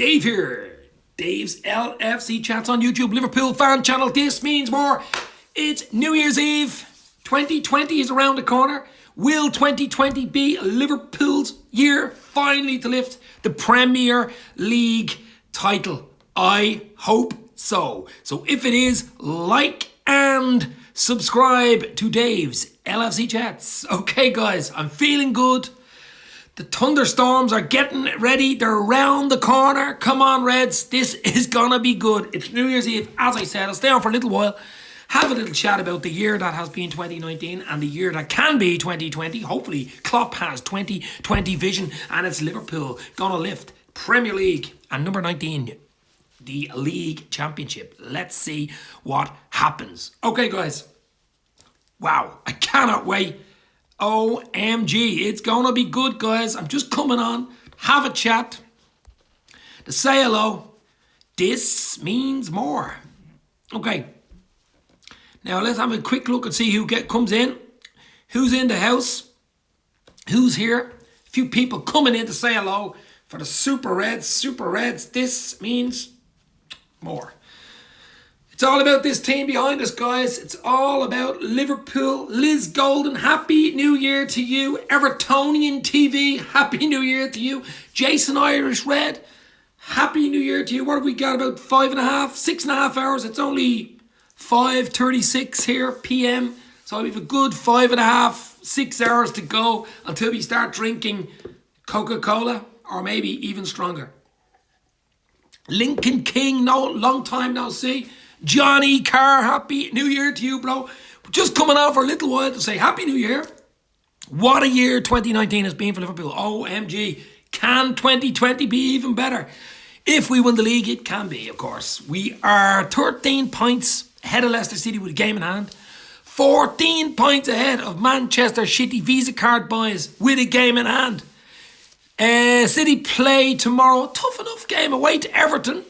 Dave here. Dave's LFC Chats on YouTube, Liverpool fan channel. This means more. It's New Year's Eve. 2020 is around the corner. Will 2020 be Liverpool's year finally to lift the Premier League title? I hope so. So if it is, like and subscribe to Dave's LFC Chats. Okay, guys, I'm feeling good. The thunderstorms are getting ready. They're around the corner. Come on, Reds. This is going to be good. It's New Year's Eve. As I said, I'll stay on for a little while. Have a little chat about the year that has been 2019 and the year that can be 2020. Hopefully, Klopp has 2020 vision and it's Liverpool going to lift Premier League and number 19, the League Championship. Let's see what happens. Okay, guys. Wow, I cannot wait. OMG, it's going to be good, guys. I'm just coming on, have a chat, to say hello. This means more. Okay. Now, let's have a quick look and see who comes in. Who's in the house? Who's here? A few people coming in to say hello for the Super Reds. Super Reds, this means more. It's all about this team behind us, guys. It's all about Liverpool. Liz Golden, Happy New Year to you. Evertonian TV, Happy New Year to you. Jason Irish Red, Happy New Year to you. What have we got? About 6.5 hours. It's only 5:36 here, PM. So we have a good 5.5, 6 hours to go until we start drinking Coca-Cola, or maybe even stronger. Lincoln King, long time no see. Johnny Carr, Happy New Year to you, bro. Just coming on for a little while to say Happy New Year. What a year 2019 has been for Liverpool. OMG. Can 2020 be even better? If we win the league, it can be, of course. We are 13 points ahead of Leicester City with a game in hand. 14 points ahead of Manchester City Visa card boys with a game in hand. City play tomorrow. Tough enough game away to Everton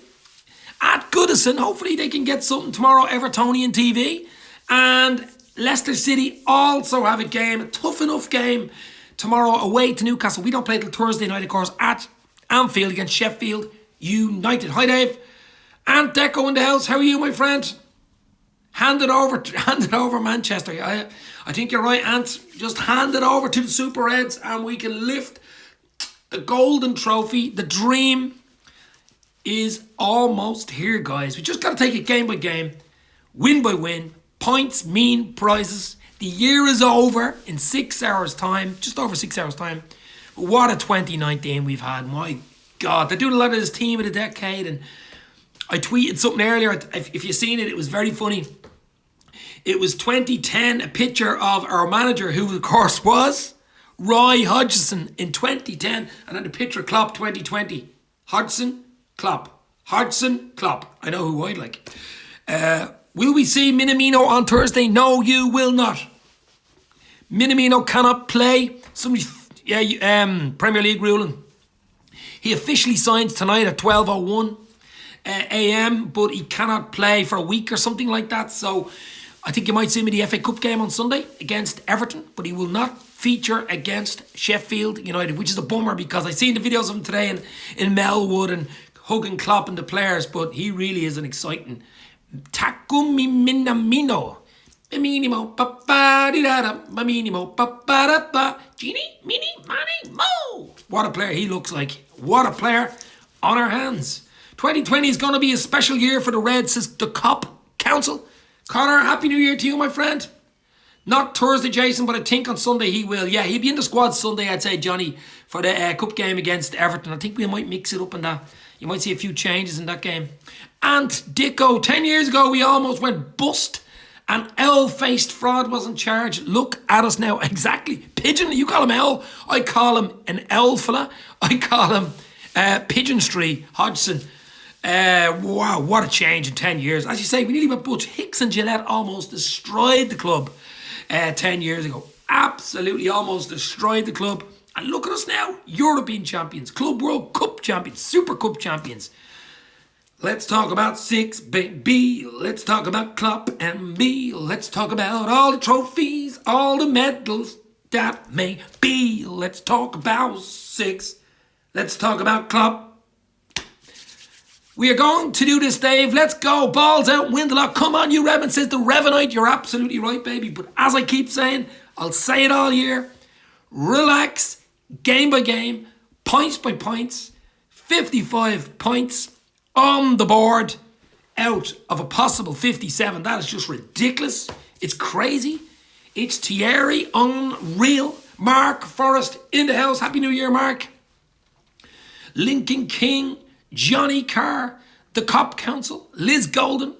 at Goodison. Hopefully they can get something tomorrow, Evertonian TV. And Leicester City also have a tough enough game tomorrow away to Newcastle. We don't play till Thursday night, of course, at Anfield against Sheffield United. Hi, Dave. Ant Deco in the house. How are you, my friend? Hand it over, Manchester. I think you're right, Ant. Just hand it over to the Super Reds and we can lift the golden trophy. The dream is almost here, guys. We just got to take it game by game, win by win. Points mean prizes. The year is over in 6 hours' time, just over 6 hours' time. But what a 2019 we've had. My God, they're doing a lot of this team of the decade. And I tweeted something earlier. If you've seen it, it was very funny. It was 2010, a picture of our manager, who of course was Roy Hodgson in 2010. And then the picture of Klopp 2020. Hodgson, Klopp. Hodgson, Klopp. I know who I'd like. Will we see Minamino on Thursday? No, you will not. Minamino cannot play. Premier League ruling. He officially signs tonight at 12:01 a.m. but he cannot play for a week or something like that. So I think you might see him in the FA Cup game on Sunday against Everton, but he will not feature against Sheffield United, which is a bummer because I seen the videos of him today in Melwood and hugging Klopp and the players, but he really is an exciting Takumi Minamino. Minimo, pa-pa-di-da-da, Minimo, pa-pa-da-da, Genie, Mini, Mani, Mo. What a player he looks like. What a player on our hands. 2020 is going to be a special year for the Reds, says the COP Council. Connor, Happy New Year to you, my friend. Not Thursday, Jason, but I think on Sunday he will. Yeah, he'll be in the squad Sunday, I'd say, Johnny, for the cup game against Everton. I think we might mix it up in that. You might see a few changes in that game. And Dicko, 10 years ago, we almost went bust. An L-faced fraud was in charge. Look at us now. Exactly. Pigeon, you call him L. I call him an L fella. I call him Pigeon Street, Hodgson. Wow, what a change in 10 years. As you say, we nearly went bust. Hicks and Gillette almost destroyed the club 10 years ago. Absolutely almost destroyed the club. And look at us now. European champions, Club World Cup champions, Super Cup champions. Let's talk about 6, baby. Let's talk about Klopp and me. Let's talk about all the trophies, all the medals that may be. Let's talk about 6. Let's talk about Klopp We are going to do this, Dave. Let's go. Balls out, win the lot. Come on, you Redmond, says the Revenite. You're absolutely right, baby. But as I keep saying, I'll say it all year. Relax, game by game, points by points. 55 points on the board out of a possible 57. That is just ridiculous. It's crazy. It's Thierry, unreal. Mark Forrest in the house. Happy New Year, Mark. Lincoln King, Johnny Carr, the Cop Council, Liz Golden,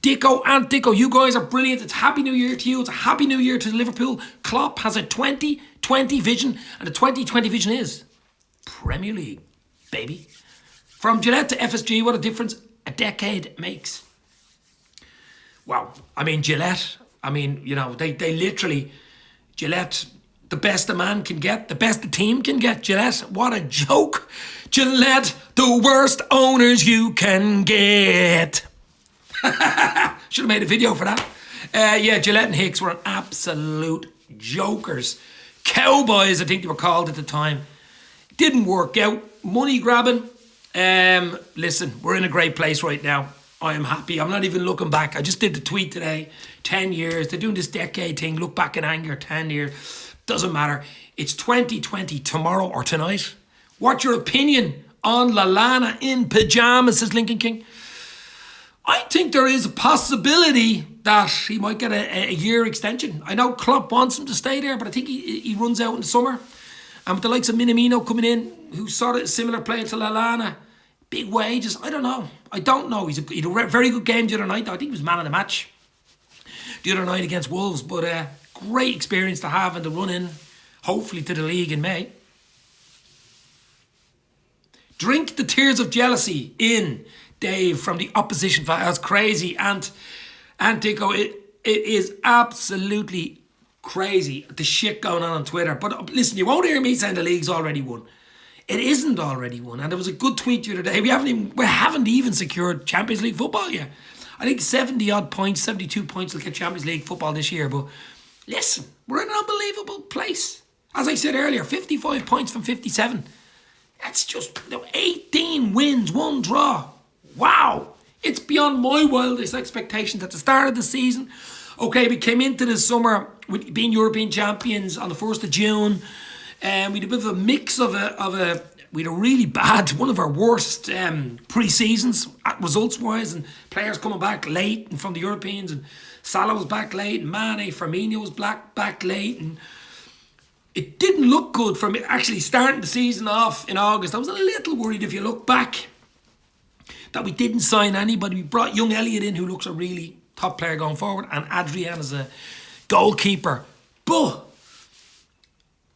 Dicko and Dicko. You guys are brilliant. It's Happy New Year to you. It's a Happy New Year to Liverpool. Klopp has a 2020 vision, and the 2020 vision is Premier League, baby. From Gillette to FSG, what a difference a decade makes. Wow. I mean, Gillette, they literally, Gillette, the best a man can get, the best the team can get. Gillette, what a joke. Gillette, the worst owners you can get. Should have made a video for that. Gillette and Hicks were absolute jokers. Cowboys, I think they were called at the time. Didn't work out. Money grabbing. Listen, we're in a great place right now. I am happy. I'm not even looking back. I just did the tweet today. 10 years. They're doing this decade thing. Look back in anger. 10 years. Doesn't matter. It's 2020 tomorrow or tonight. What's your opinion on Lallana in pyjamas, says Lincoln King? I think there is a possibility that he might get a year extension. I know Klopp wants him to stay there, but I think he runs out in the summer. And with the likes of Minamino coming in, who sort of a similar player to Lallana, big wages, I don't know. He had a very good game the other night. I think he was man of the match the other night against Wolves, but great experience to have and to run in, hopefully, to the league in May. Drink the tears of jealousy in, Dave, from the opposition. That's crazy. And Dicko, it is absolutely crazy, the shit going on Twitter. But listen, you won't hear me saying the league's already won. It isn't already won. And there was a good tweet the other day. We haven't even secured Champions League football yet. I think 70 odd points, 72 points will get Champions League football this year. But listen, we're in an unbelievable place. As I said earlier, 55 points from 57. That's just 18 wins, 1 draw. Wow. It's beyond my wildest expectations at the start of the season. Okay, we came into the summer with being European champions on the 1st of June. And we had a bit of a mix we had a really bad, one of our worst pre-seasons results-wise, and players coming back late and from the Europeans, and Salah was back late, and Mane, Firmino was back late, and it didn't look good for me actually starting the season off in August. I was a little worried, if you look back, that we didn't sign anybody. We brought young Elliott in, who looks a really top player going forward, and Adrian as a goalkeeper. But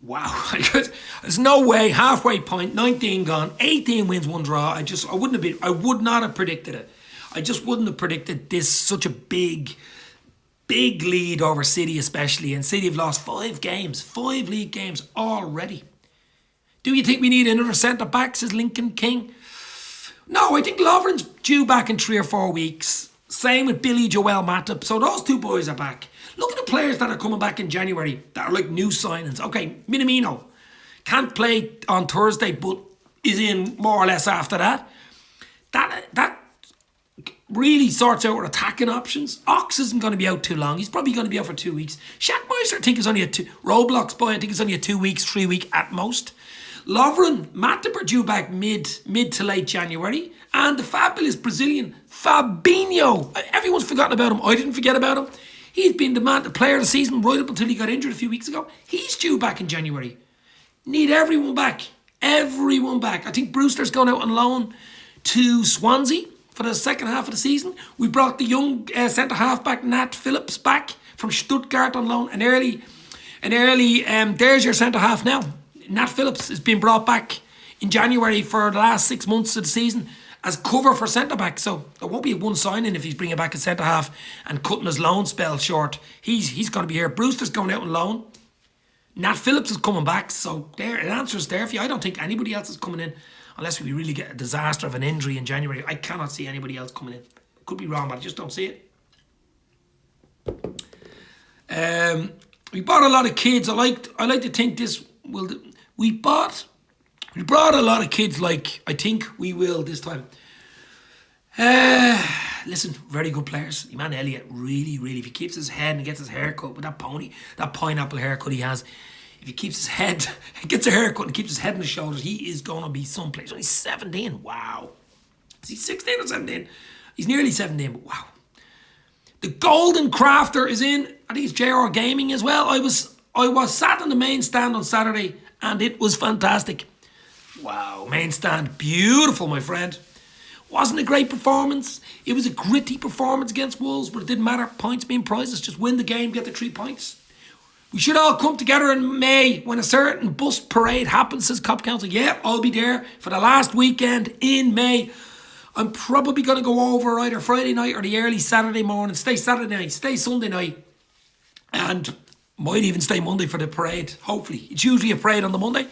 wow, there's no way. Halfway point, 19 gone, 18 wins, 1 draw. I would not have predicted it. I just wouldn't have predicted this, such a big lead over City especially. And City have lost 5 league games already. Do you think we need another centre-back, says Lincoln King? No, I think Lovren's due back in 3 or 4 weeks. Same with Billy Joel Matip. So those 2 boys are back. Look at the players that are coming back in January that are like new signings. Okay, Minamino can't play on Thursday, but is in more or less after that. That really sorts out our attacking options. Ox isn't going to be out too long. He's probably going to be out for 2 weeks. Shackmeister, I think, is only Roblox boy, I think it's only a 2 weeks, 3 week at most. Lovren, Matip are due back mid to late January. And the fabulous Brazilian Fabinho. Everyone's forgotten about him. I didn't forget about him. He's been the player of the season right up until he got injured a few weeks ago. He's due back in January. Need everyone back. Everyone back. I think Brewster's going out on loan to Swansea for the second half of the season. We brought the young centre-half back, Nat Phillips, back from Stuttgart on loan. There's your centre-half now. Nat Phillips has been brought back in January for the last 6 months of the season as cover for centre-back. So there won't be one signing if he's bringing back a centre-half and cutting his loan spell short. He's going to be here. Brewster's going out on loan. Nat Phillips is coming back. So there, an answer's there for you. I don't think anybody else is coming in unless we really get a disaster of an injury in January. I cannot see anybody else coming in. Could be wrong, but I just don't see it. We bought a lot of kids. I like to think this will... We brought a lot of kids, like I think we will this time. Listen, very good players. Man Elliott, really, really, if he keeps his head and gets his hair cut with that pony, that pineapple haircut he has, if he keeps his head, gets a haircut and keeps his head on his shoulders, he is going to be someplace. He's only 17, wow. Is he 16 or 17? He's nearly 17, but wow. The Golden Crafter is in. I think it's JR Gaming as well. I was sat in the main stand on Saturday and it was fantastic. Wow, main stand, beautiful, my friend. Wasn't a great performance. It was a gritty performance against Wolves, but it didn't matter. Points being prizes. Just win the game, get the 3 points. We should all come together in May when a certain bus parade happens, says Cop Council. Yeah, I'll be there for the last weekend in May. I'm probably going to go over either Friday night or the early Saturday morning. Stay Saturday night, stay Sunday night. And might even stay Monday for the parade, hopefully. It's usually a parade on the Monday.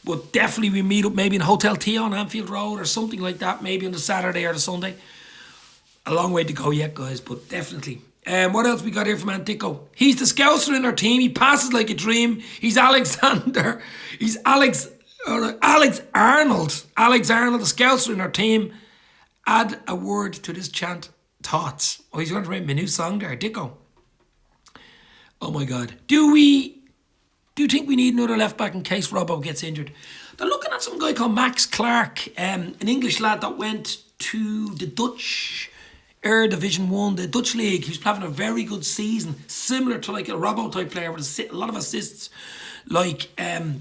But definitely we meet up maybe in Hotel T on Anfield Road or something like that. Maybe on the Saturday or the Sunday. A long way to go yet, guys, but definitely. What else we got here from Antico? He's the scouser in our team. He passes like a dream. He's Alexander. He's Alex Arnold. Alex Arnold, the scouser in our team. Add a word to this chant. Thoughts. Oh, he's going to write me a new song there. Dicko. Oh my God. Do you think we need another left back in case Robbo gets injured? They're looking at some guy called Max Clark, an English lad that went to the Dutch Division 1, the Dutch League. He's having a very good season, similar to like a Robbo type player with a lot of assists, like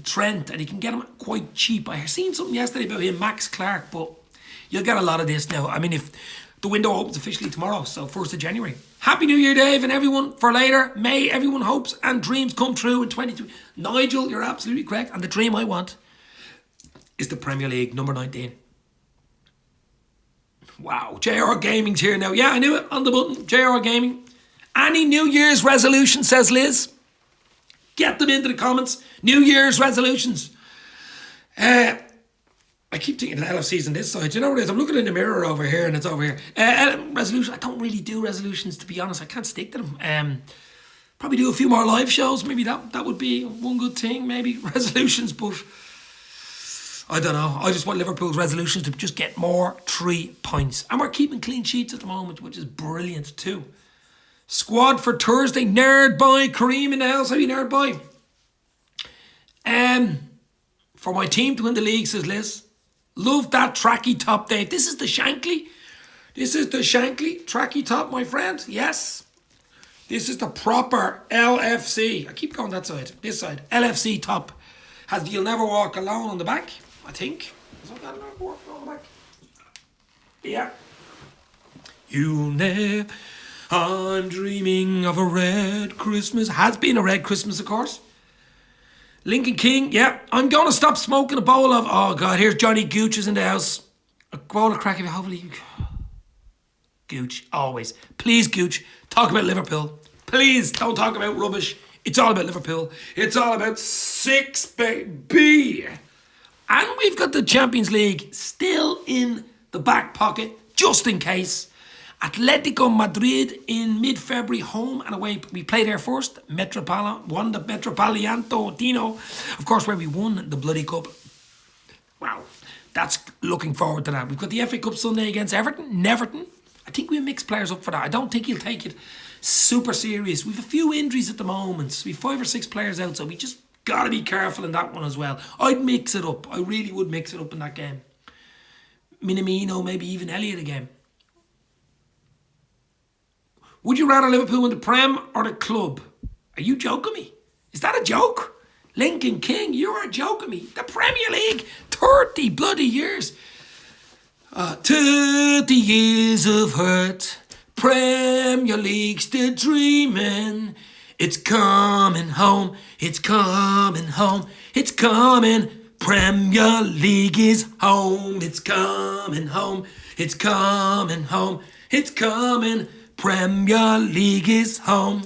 Trent, and he can get him quite cheap. I seen something yesterday about him, Max Clark, but you'll get a lot of this now. I mean, if the window opens officially tomorrow, so 1st of January. Happy New Year, Dave, and everyone for later. May everyone hopes and dreams come true in 22. Nigel, you're absolutely correct. And the dream I want is the Premier League, number 19. Wow, JR Gaming's here now. Yeah, I knew it, on the button. JR Gaming. Any New Year's resolution, says Liz? Get them into the comments. New Year's resolutions. I keep thinking the LFC's on this side. You know what it is? I'm looking in the mirror over here and it's over here. Resolution. I don't really do resolutions, to be honest. I can't stick to them. Probably do a few more live shows. Maybe that would be one good thing. Maybe resolutions, but I don't know. I just want Liverpool's resolutions to just get more 3 points. And we're keeping clean sheets at the moment, which is brilliant too. Squad for Thursday. Nerd Boy. Kareem in the house. How are you, Nerd Boy? For my team to win the league, says Liz. Love that tracky top, Dave. This is the Shankly. This is the Shankly tracky top, my friend. Yes. This is the proper LFC. I keep going that side. This side. LFC top. Has the You'll Never Walk Alone on the back, I think. Is that Never Walk Alone on the back? Yeah. You'll never... I'm dreaming of a red Christmas. Has been a red Christmas, of course. Lincoln King, yeah. I'm going to stop smoking a bowl of... Oh, God, here's Johnny Gooch is in the house. A bowl of crack. Hopefully... Gooch, always. Please, Gooch, talk about Liverpool. Please, don't talk about rubbish. It's all about Liverpool. It's all about 6, baby. And we've got the Champions League still in the back pocket, just in case. Atletico Madrid in mid-February, home and away. We play there first. Won the Metropolitano Dino. Of course, where we won the bloody cup. Wow, that's looking forward to that. We've got the FA Cup Sunday against Everton. I think we mix players up for that. I don't think he'll take it super serious. We've a few injuries at the moment. We've 5 or 6 players out, so we just got to be careful in that one as well. I'd mix it up. I really would mix it up in that game. Minamino, maybe even Elliott again. Would you rather Liverpool win the Prem or the club? Are you joking me? Is that a joke? Lincoln King, you're joking me. The Premier League, 30 bloody years. 30 years of hurt. Premier League still dreaming. It's coming home. It's coming home. It's coming. Premier League is home. It's coming home. It's coming home. It's coming. Premier League is home.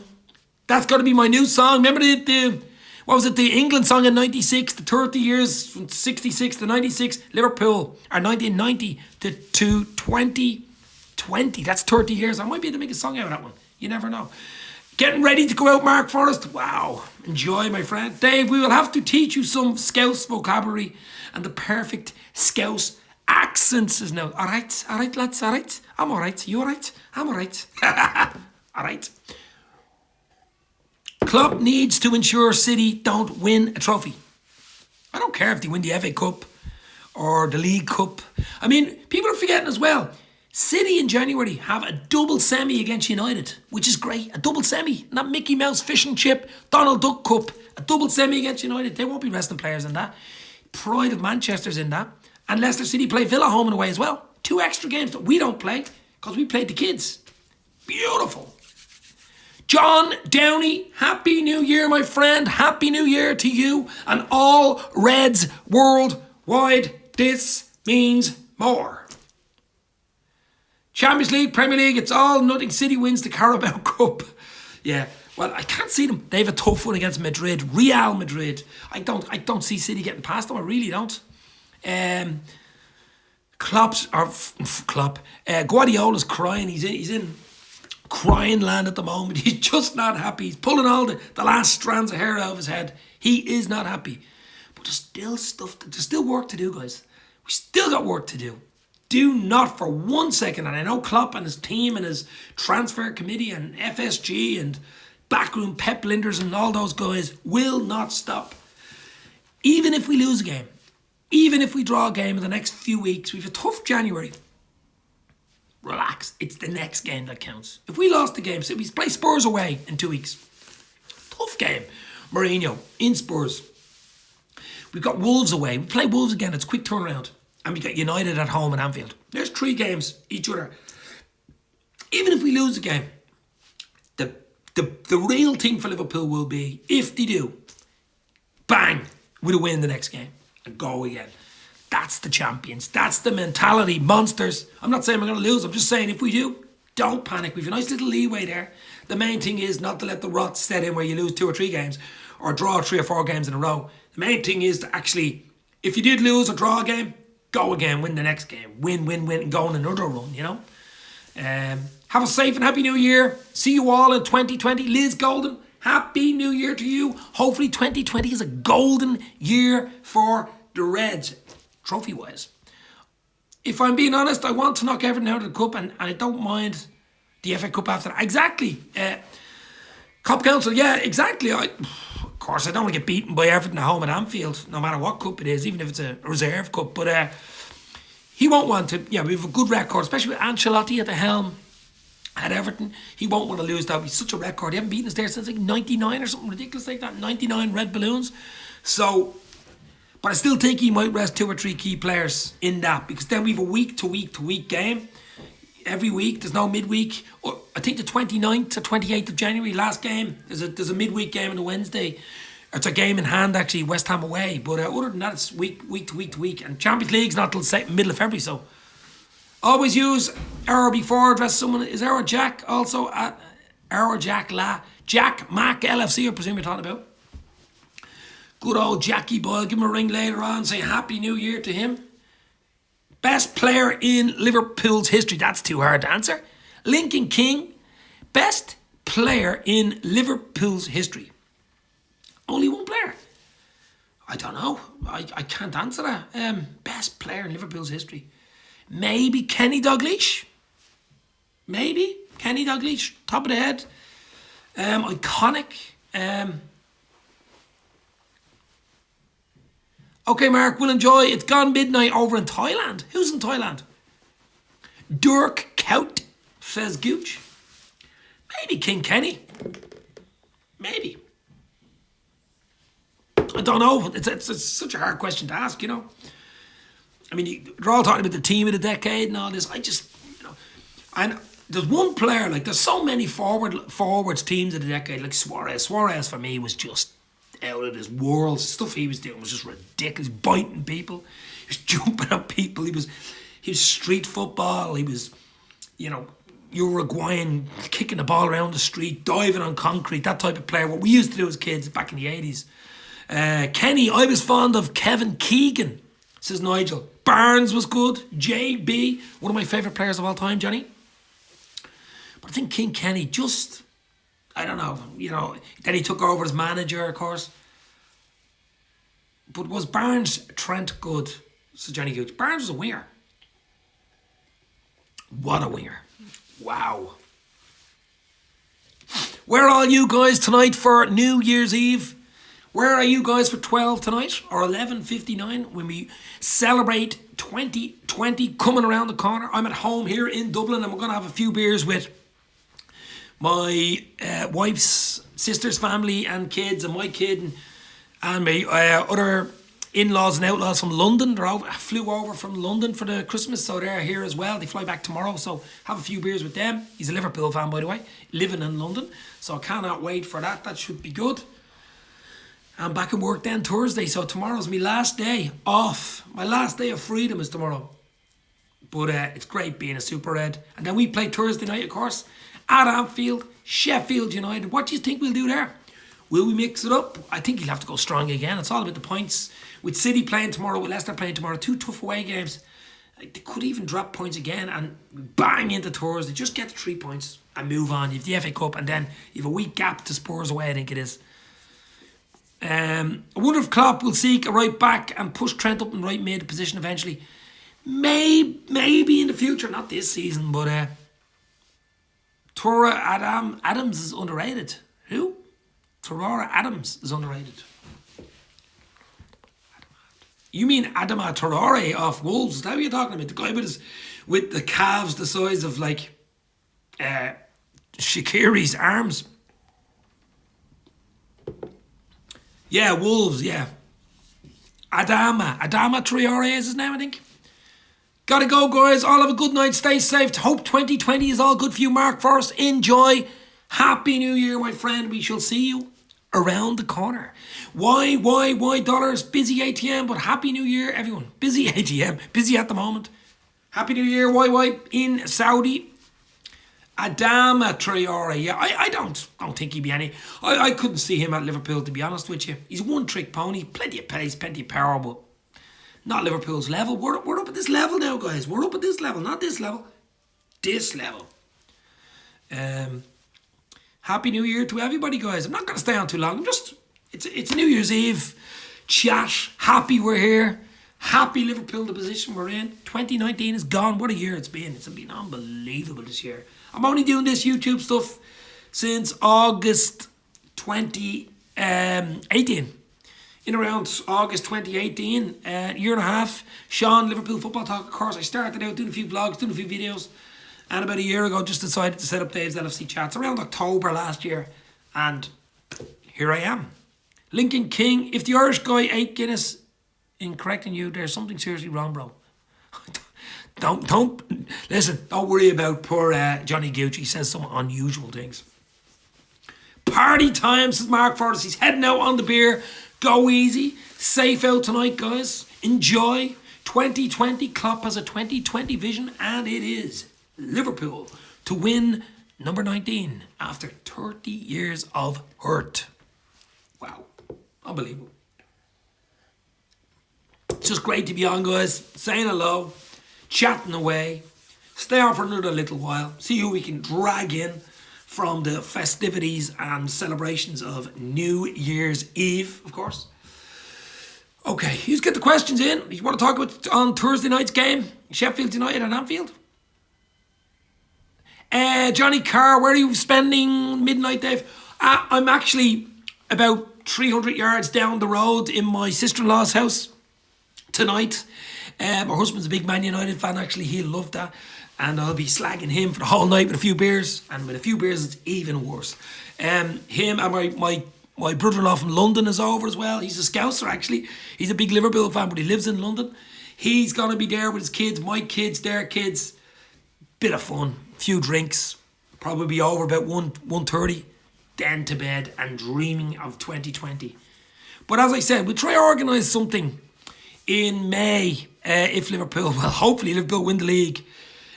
That's got to be my new song. Remember the what was it? The England song in '96. The 30 years from '66 to '96. Liverpool, or 1990 to 2020. That's 30 years. I might be able to make a song out of that one. You never know. Getting ready to go out, Mark Forrest. Wow. Enjoy, my friend. Dave, we will have to teach you some Scouse vocabulary and the perfect Scouse Accents is now. All right, lads, all right. I'm all right. You all right? I'm all right. All right. Klopp needs to ensure City don't win a trophy. I don't care if they win the FA Cup or the League Cup. I mean, people are forgetting as well. City in January have a double semi against United, which is great. A double semi, not Mickey Mouse fish and chip, Donald Duck Cup. A double semi against United. They won't be resting players in that. Pride of Manchester's in that. And Leicester City play Villa home and away as well. 2 extra games that we don't play because we played the kids. Beautiful. John Downey, Happy New Year, my friend. Happy New Year to you and all Reds worldwide. This means more. Champions League, Premier League, it's all nothing. City wins the Carabao Cup. Yeah, well, I can't see them. They have a tough one against Madrid, Real Madrid. I don't see City getting past them. I really don't. Guardiola's crying. He's in crying land at the moment. He's just not happy. He's pulling all the last strands of hair out of his head. He is not happy. But there's still work to do, guys. We still got work to do. Do not for 1 second, and I know Klopp and his team and his transfer committee and FSG and backroom Pep Linders and all those guys will not stop. Even if we lose a game, even if we draw a game in the next few weeks, we have a tough January. Relax, it's the next game that counts. If we lost the game, so we play Spurs away in 2 weeks. Tough game. Mourinho in Spurs. We've got Wolves away. We play Wolves again, it's a quick turnaround. And we got United at home at Anfield. There's 3 games each other. Even if we lose a game, the real thing for Liverpool will be, if they do, bang, we'll win the next game and go again. That's the champions. That's the mentality. Monsters. I'm not saying we're going to lose. I'm just saying if we do, don't panic. We've a nice little leeway there. The main thing is not to let the rot set in where you lose 2 or 3 games or draw 3 or 4 games in a row. The main thing is to actually, if you did lose or draw a game, go again, win the next game. Win, and go on another run, you know. Have a safe and happy new year. See you all in 2020. Liz Golden, happy new year to you. Hopefully 2020 is a golden year for the Reds, trophy-wise. If I'm being honest, I want to knock Everton out of the cup, and I don't mind the FA Cup after that. Exactly. Cup Council, yeah, exactly. Of course, I don't want to get beaten by Everton at home at Anfield, no matter what cup it is, even if it's a reserve cup. But he won't want to. Yeah, we have a good record, especially with Ancelotti at the helm at Everton. He won't want to lose that. He's such a record. He hasn't beaten us there since like 99 or something ridiculous like that. 99 red balloons. So, but I still think he might rest 2 or 3 key players in that, because then we have a week to week game. Every week, there's no midweek. Or I think the 29th to 28th of January, last game, there's a midweek game on the Wednesday. It's a game in hand, actually, West Ham away. But other than that, it's week to week. And Champions League's not till middle of February, so always use Error before address someone. Is Error Jack also at Error Jack Mac LFC, I presume you're talking about. Good old Jackie Boyle. Give him a ring later on. Say Happy New Year to him. Best player in Liverpool's history. That's too hard to answer. Lincoln King. Best player in Liverpool's history. Only one player. I don't know. I can't answer that. Best player in Liverpool's history. Maybe Kenny Dalglish. Maybe Kenny Dalglish. Top of the head. Iconic. Okay, Mark, we'll enjoy. It's gone midnight over in Thailand. Who's in Thailand? Dirk Kuyt, says Gooch. Maybe King Kenny. Maybe. I don't know. It's such a hard question to ask, you know. I mean, they're all talking about the team of the decade and all this. I just, you know, and there's one player, like there's so many forwards teams of the decade, like Suarez. Suarez for me was just out of this world. Stuff he was doing was just ridiculous. Biting people, he was jumping at people. He was street football. He was, you know, Uruguayan, kicking the ball around the street, diving on concrete. That type of player. What we used to do as kids back in the 80s. Kenny, I was fond of Kevin Keegan, says Nigel. Barnes was good. JB, one of my favourite players of all time, Johnny. But I think King Kenny just, I don't know, you know, then he took over as manager, of course. But was Barnes Trent good? Says Johnny Gooch. Barnes was a winger. What a winger. Wow. Where are all you guys tonight for New Year's Eve? Where are you guys for 12 tonight or 11:59 when we celebrate 2020 coming around the corner? I'm at home here in Dublin and we're going to have a few beers with my wife's sister's family and kids and my kid and my other in-laws and outlaws from London. They flew over from London for the Christmas, so they're here as well. They fly back tomorrow, so have a few beers with them. He's a Liverpool fan, by the way, living in London, so I cannot wait for that. That should be good. I'm back at work then Thursday, so tomorrow's my last day off. My last day of freedom is tomorrow. But it's great being a Super Red. And then we play Thursday night, of course, at Anfield, Sheffield United. What do you think we'll do there? Will we mix it up? I think you'll have to go strong again. It's all about the points. With City playing tomorrow, with Leicester playing tomorrow, 2 tough away games. They could even drop points again and bang into Thursday. Just get the 3 points and move on. You have the FA Cup and then you have a week gap to Spurs away, I think it is. I wonder if Klopp will seek a right back and push Trent up in right mid position eventually. Maybe in the future, not this season, but Adams is underrated. Who? Torora Adams is underrated. You mean Adama Traore off Wolves? Is that what you're talking about? The guy with the calves the size of like Shaqiri's arms. Yeah, Wolves, yeah. Adama Traore is his name, I think. Gotta go, guys. All have a good night. Stay safe. Hope 2020 is all good for you. Mark Forrest, enjoy. Happy New Year, my friend. We shall see you around the corner. Why dollars? Busy ATM, but Happy New Year, everyone. Busy ATM. Busy at the moment. Happy New Year, why in Saudi. Adama Traore, yeah, I don't think he'd be any. I couldn't see him at Liverpool, to be honest with you. He's a one-trick pony, plenty of pace, plenty of power, but not Liverpool's level. We're up at this level now, guys. We're up at this level, not this level. This level. Happy New Year to everybody, guys. I'm not going to stay on too long. It's New Year's Eve chat. Happy we're here. Happy Liverpool, the position we're in. 2019 is gone. What a year it's been. It's been unbelievable this year. I'm only doing this YouTube stuff since August 2018. In around August 2018, year and a half. Sean, Liverpool Football Talk, of course. I started out doing a few vlogs, doing a few videos. And about a year ago, just decided to set up Dave's LFC Chats around October last year. And here I am. Lincoln King, if the Irish guy ate Guinness in correcting you, there's something seriously wrong, bro. Don't listen, don't worry about poor Johnny Gooch. He says some unusual things. Party time, says Mark Forrest. He's heading out on the beer. Go easy. Safe out tonight, guys. Enjoy. 2020. Klopp has a 2020 vision, and it is Liverpool to win number 19 after 30 years of hurt. Wow. Unbelievable. It's just great to be on, guys. Saying hello, chatting away. Stay on for another little while. See who we can drag in from the festivities and celebrations of New Year's Eve, of course. Okay, let's get the questions in. You want to talk about on Thursday night's game? Sheffield United and Anfield? Johnny Carr, where are you spending midnight, Dave? I'm actually about 300 yards down the road in my sister-in-law's house tonight. My husband's a big Man United fan, actually. He'll love that. And I'll be slagging him for the whole night with a few beers. And with a few beers, it's even worse. Him and my brother-in-law from London is over as well. He's a Scouser, actually. He's a big Liverpool fan, but he lives in London. He's going to be there with his kids, my kids, their kids. Bit of fun. Few drinks. Probably be over about 1:30. Then to bed and dreaming of 2020. But as I said, we'll try to organise something in May if Liverpool, well, hopefully Liverpool win the league.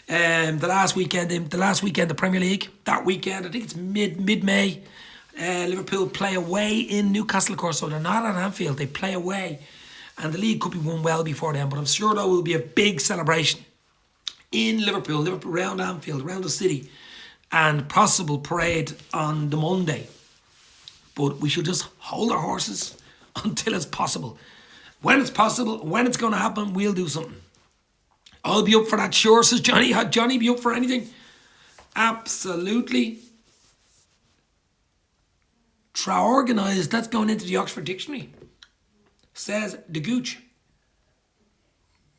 The last weekend, the Premier League, that weekend, I think it's mid-May, Liverpool play away in Newcastle, of course, so they're not at Anfield, they play away, and the league could be won well before then, but I'm sure there will be a big celebration in Liverpool around Anfield, around the city, and possible parade on the Monday. But we should just hold our horses until it's possible. When it's possible, when it's going to happen, we'll do something. I'll be up for that, sure, says Johnny. Had Johnny be up for anything? Absolutely. Organised, that's going into the Oxford Dictionary, says the Gooch.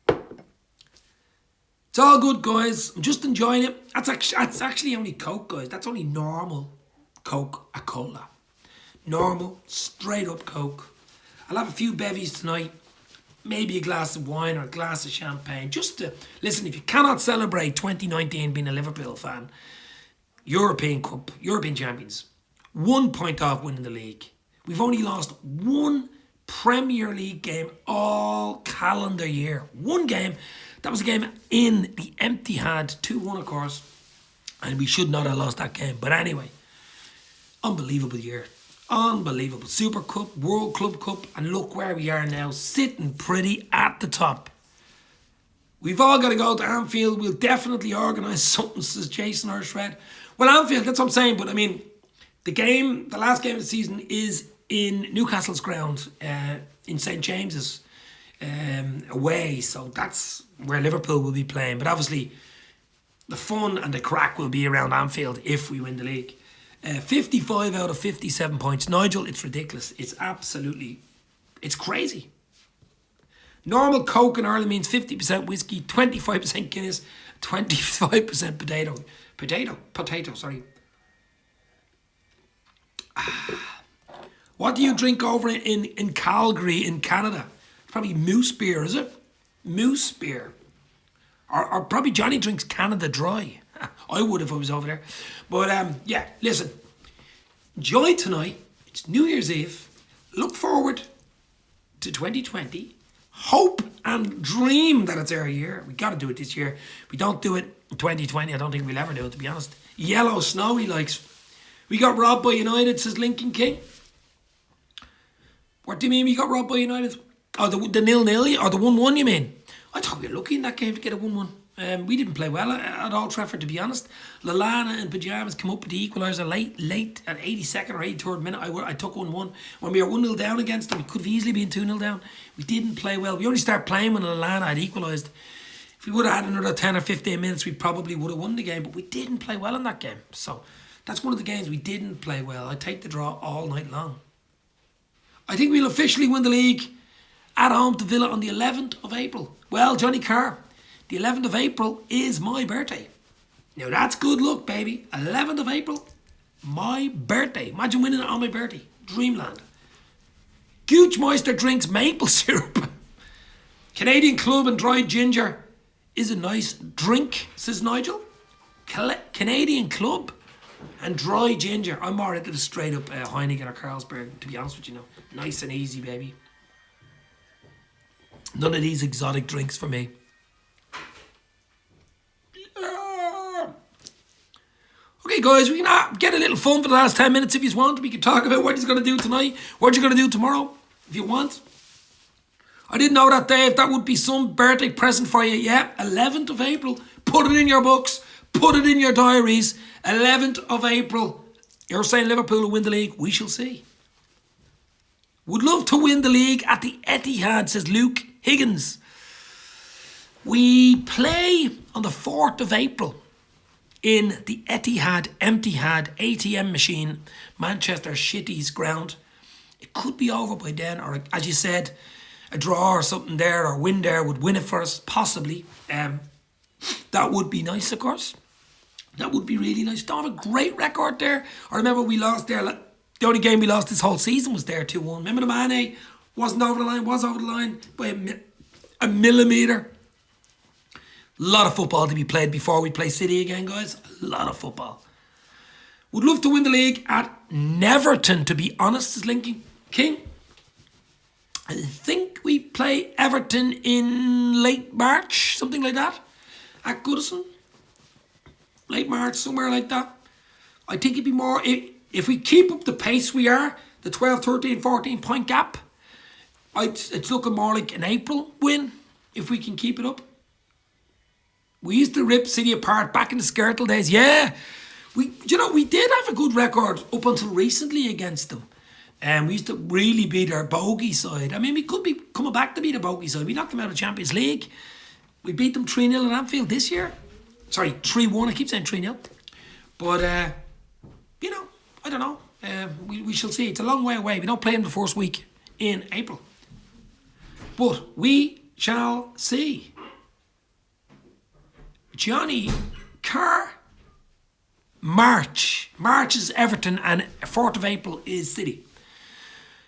It's all good, guys. I'm just enjoying it. That's actually only Coke, guys. That's only normal Coca-Cola. Normal, straight up Coke. I'll have a few bevies tonight. Maybe a glass of wine or a glass of champagne. Just to, listen, if you cannot celebrate 2019 being a Liverpool fan, European Cup, European champions, 1 point off winning the league. We've only lost one Premier League game all calendar year. One game. That was a game in the Etihad, 2-1 of course. And we should not have lost that game. But anyway, unbelievable year. Unbelievable. Super Cup, World Club Cup, and look where we are now, sitting pretty at the top. We've all got to go to Anfield. We'll definitely organise something, says Jason Hirschred. Well, Anfield, that's what I'm saying. But I mean, the last game of the season is in Newcastle's ground, in St James's, away. So that's where Liverpool will be playing. But obviously, the fun and the crack will be around Anfield if we win the league. 55 out of 57 points. Nigel, it's ridiculous. It's crazy. Normal Coke in Ireland means 50% whiskey, 25% Guinness, 25% potato, sorry. What do you drink over in Calgary in Canada? Probably moose beer, is it? Moose beer. Or probably Johnny drinks Canada Dry. I would if I was over there. But yeah, listen. Enjoy tonight. It's New Year's Eve. Look forward to 2020. Hope and dream that it's our year. We got to do it this year. If we don't do it in 2020, I don't think we'll ever do it, to be honest. Yellow snow he likes. We got robbed by United, says Lincoln King. What do you mean we got robbed by United? Oh, the 0-0 or the 1-1 you mean? I thought we were lucky in that game to get a 1-1. We didn't play well at Old Trafford, to be honest. Lallana and Pyjamas come up with the equaliser late at 82nd or 83rd minute. I took 1-1. When we were 1-0 down against them, we could have easily been 2-0 down. We didn't play well. We only started playing when Lallana had equalised. If we would have had another 10 or 15 minutes, we probably would have won the game, but we didn't play well in that game. So that's one of the games we didn't play well. I take the draw all night long. I think we'll officially win the league at home to Villa on the 11th of April. Well, Johnny Carr, the 11th of April is my birthday. Now that's good luck, baby. 11th of April, my birthday. Imagine winning it on my birthday. Dreamland. Goochmeister drinks maple syrup. Canadian Club and dried ginger is a nice drink, says Nigel. Canadian Club and dry ginger. I'm more into the straight up Heineken or Carlsberg, to be honest with you now. Nice and easy, baby. None of these exotic drinks for me. Okay, guys, we can get a little fun for the last 10 minutes if you want. We can talk about what he's going to do tonight, what you're going to do tomorrow, if you want. I didn't know that, Dave. That would be some birthday present for you. Yeah, 11th of April. Put it in your books. Put it in your diaries. 11th of April. You're saying Liverpool will win the league. We shall see. Would love to win the league at the Etihad, says Luke Higgins. We play on the 4th of April in the Etihad ATM machine, Manchester City's ground. It could be over by then, or as you said, a draw or something there, or win there would win it for us, possibly. That would be nice, of course. That would be really nice. Don't have a great record there. I remember we lost there. The only game we lost this whole season was there 2-1. Remember the Mane wasn't over the line, was over the line by a millimetre. A lot of football to be played before we play City again, guys. A lot of football. Would love to win the league at Neverton, to be honest, is Lincoln King. I think we play Everton in late March, something like that, at Goodison. Late March, somewhere like that. I think it'd be more, if we keep up the pace we are, the 12, 13, 14 point gap, it's looking more like an April win, if we can keep it up. We used to rip City apart back in the Skirtle days. Yeah, we did have a good record up until recently against them. And we used to really beat our bogey side. I mean, we could be coming back to beat a bogey side. We knocked them out of the Champions League. We beat them 3-0 at Anfield this year. Sorry, 3-1. I keep saying 3-0. But, I don't know. We shall see. It's a long way away. We don't play them the first week in April. But we shall see. Johnny Carr. March is Everton and 4th of April is City.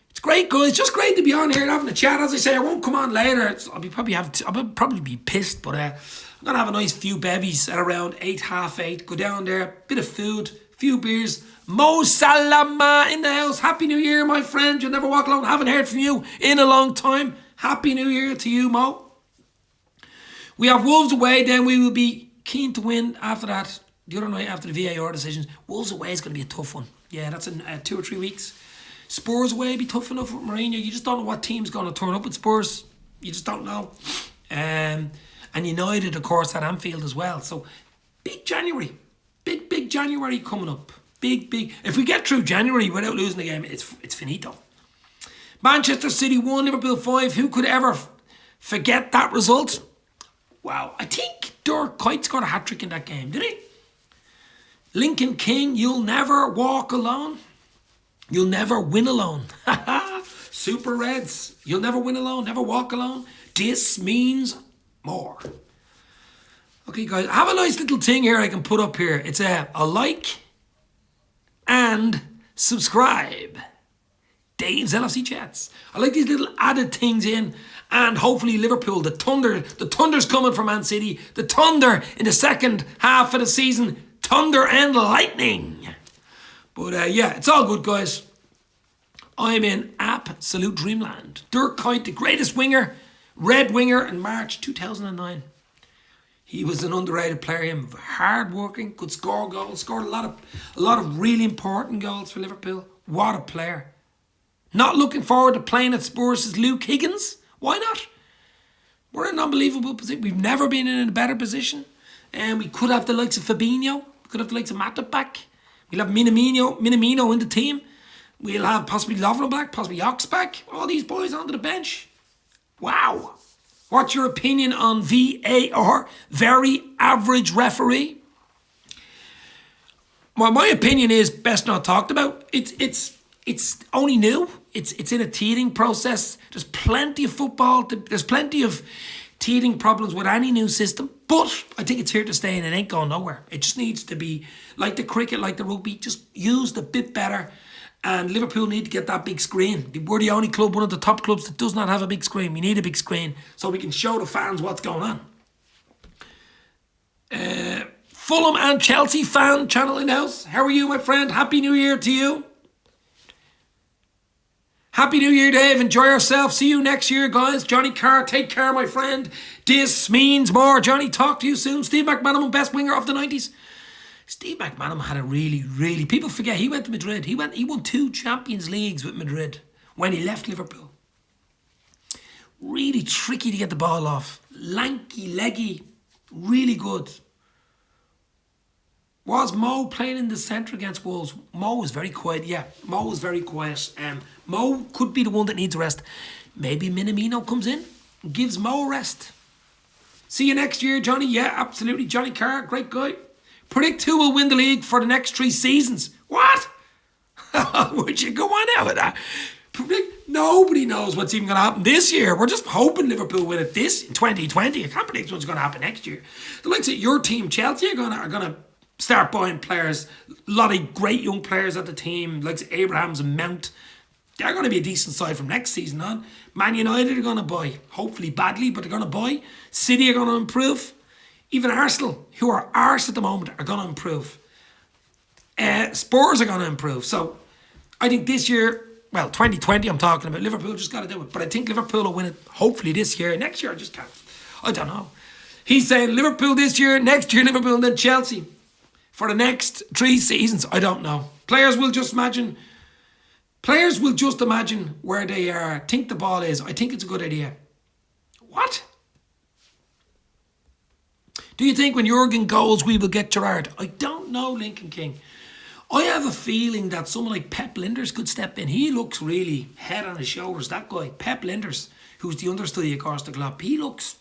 It's great, guys. Just great to be on here and having a chat. As I say, I won't come on later. I'll probably be pissed, but I'm gonna have a nice few bevies at around 8, half 8. Go down there, bit of food, few beers. Mo Salama in the house. Happy New Year, my friend. You'll never walk alone. Haven't heard from you in a long time. Happy New Year to you, Mo. We have Wolves away. Then we will be keen to win after that. The other night after the VAR decisions. Wolves away is going to be a tough one. Yeah, that's in 2 or 3 weeks. Spurs away be tough enough with Mourinho. You just don't know what team's going to turn up with Spurs. You just don't know. And United, of course, at Anfield as well. So, big January. Big January coming up. Big. If we get through January without losing the game, it's finito. Manchester City 1, Liverpool 5. Who could ever forget that result? Wow. I think Dirk Kuyt scored a hat-trick in that game, did he? Lincoln King, you'll never walk alone. You'll never win alone. Super Reds, you'll never win alone, never walk alone. This means more. Okay, guys, I have a nice little thing here I can put up here. It's a like and subscribe. Dave's LFC Chats. I like these little added things in. And hopefully Liverpool, the Thunder's coming from Man City. The Thunder in the second half of the season. Thunder and lightning. But it's all good, guys. I'm in absolute dreamland. Dirk Kuyt, the greatest winger, red winger in March 2009. He was an underrated player, hard working, could score goals, scored a lot of really important goals for Liverpool. What a player. Not looking forward to playing at Spurs is Luke Higgins. Why not? We're in an unbelievable position. We've never been in a better position. And we could have the likes of Fabinho. We could have the likes of Matip back. We'll have Minamino in the team. We'll have possibly Lovren back, possibly Ox back. All these boys onto the bench. Wow. What's your opinion on VAR? Very average referee. Well, my opinion is best not talked about. It's only new. It's in a teething process. There's plenty of football. There's plenty of teething problems with any new system. But I think it's here to stay and it ain't going nowhere. It just needs to be like the cricket, like the rugby, just used a bit better. And Liverpool need to get that big screen. We're the only club, one of the top clubs that does not have a big screen. We need a big screen so we can show the fans what's going on. Fulham and Chelsea fan channel in house. How are you, my friend? Happy New Year to you. Happy New Year, Dave. Enjoy yourself. See you next year, guys. Johnny Carr, take care, my friend. This means more. Johnny, talk to you soon. Steve McManaman, best winger of the 90s. Steve McManaman had a really... People forget, he went to Madrid. He won 2 Champions Leagues with Madrid when he left Liverpool. Really tricky to get the ball off. Lanky, leggy, really good. Was Mo playing in the centre against Wolves? Mo was very quiet. Yeah, Mo was very quiet. Mo could be the one that needs a rest. Maybe Minamino comes in and gives Mo a rest. See you next year, Johnny. Yeah, absolutely. Johnny Carr, great guy. Predict who will win the league for the next 3 seasons. What? Would you go on out with that? Predict? Nobody knows what's even going to happen this year. We're just hoping Liverpool win it this in 2020. I can't predict what's going to happen next year. The likes of your team, Chelsea, are going to start buying players. A lot of great young players at the team, like Abrahams and Mount. They're going to be a decent side from next season on. Man United are going to buy. Hopefully badly, but they're going to buy. City are going to improve. Even Arsenal, who are arse at the moment, are going to improve. Spurs are going to improve. So I think this year, well, 2020 I'm talking about, Liverpool just got to do it. But I think Liverpool will win it hopefully this year. Next year I just can't. I don't know. He's saying Liverpool this year, next year Liverpool and then Chelsea. For the next 3 seasons, I don't know. Players will just imagine where they are, think the ball is. I think it's a good idea. What? Do you think when Jurgen goes, we will get Gerrard? I don't know, Lincoln King. I have a feeling that someone like Pep Linders could step in. He looks really head on his shoulders, that guy. Pep Linders, who's the understudy of course, the club. He looks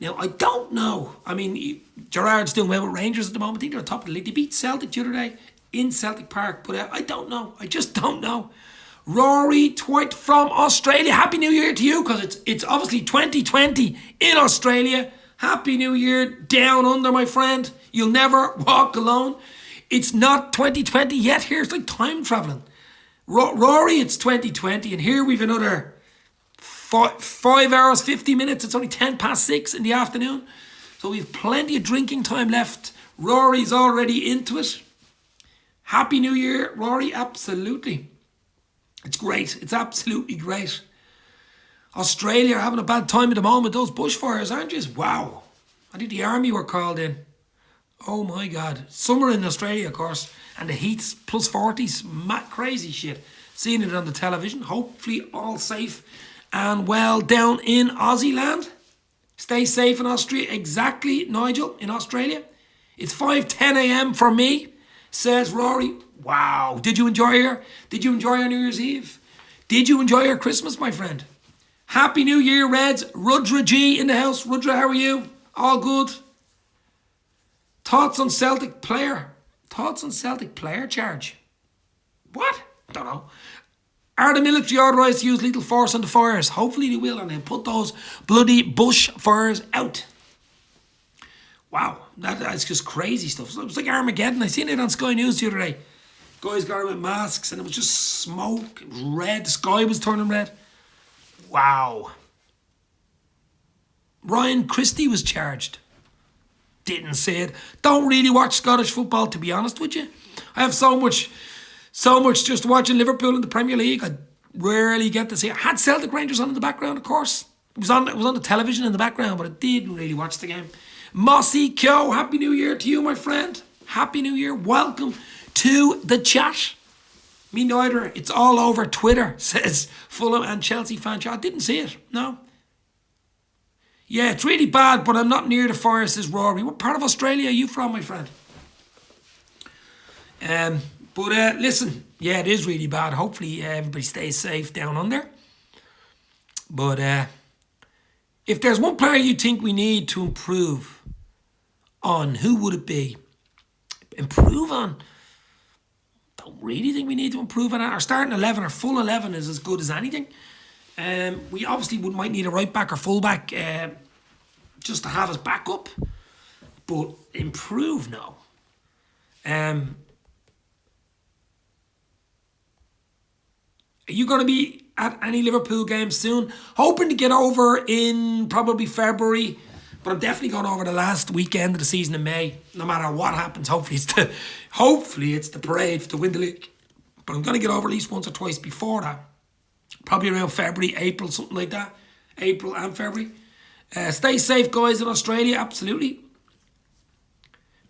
Now, I don't know. I mean, Gerrard's doing well with Rangers at the moment. I think they're top of the league. They beat Celtic the other day in Celtic Park. But I don't know. I just don't know. Rory Twite from Australia. Happy New Year to you, because it's obviously 2020 in Australia. Happy New Year down under, my friend. You'll never walk alone. It's not 2020 yet. Here, it's like time traveling. Rory, it's 2020. And here we've another 5 hours, 50 minutes. It's only 6:10 in the afternoon. So we've plenty of drinking time left. Rory's already into it. Happy New Year, Rory. Absolutely. It's great. It's absolutely great. Australia are having a bad time at the moment. Those bushfires, aren't you? Wow. I think the army were called in. Oh my God. Summer in Australia, of course. And the heat's plus 40s. Crazy shit. Seeing it on the television. Hopefully all safe and well down in Aussie land. Stay safe in Austria. Exactly, Nigel, in Australia. It's 5:10 a.m. for me, says Rory. Wow. Did you enjoy your New Year's Eve? Did you enjoy your Christmas, my friend? Happy New Year, Reds. Rudra G in the house. Rudra, how are you? All good. Thoughts on Celtic player charge? What? Don't know. Are the military authorised to use lethal force on the fires? Hopefully they will, and they'll put those bloody bush fires out. Wow, that's just crazy stuff. It was like Armageddon. I seen it on Sky News the other day. Guys got with masks, and it was just smoke. It was red. The sky was turning red. Wow. Ryan Christie was charged. Didn't see it. Don't really watch Scottish football, to be honest with you. I have so much just watching Liverpool in the Premier League. I rarely get to see it. I had Celtic Rangers on in the background, of course. It was on the television in the background, but I didn't really watch the game. Mossy Kyo, Happy New Year to you, my friend. Happy New Year. Welcome to the chat. Me neither. It's all over Twitter, says Fulham and Chelsea fan chat. I didn't see it. No. Yeah, it's really bad, but I'm not near the fire, says Rory. What part of Australia are you from, my friend? But listen, yeah, it is really bad. Hopefully everybody stays safe down under. But if there's one player you think we need to improve on, who would it be? Improve on? Don't really think we need to improve on that. Our starting 11, our full 11 is as good as anything. We obviously might need a right back or full back just to have us back up. But improve, no. Are you going to be at any Liverpool games soon? Hoping to get over in probably February, but I'm definitely going over the last weekend of the season in May. No matter what happens, hopefully it's the parade to win the league. But I'm going to get over at least once or twice before that. Probably around February, April, something like that. April and February. Stay safe, guys, in Australia, absolutely.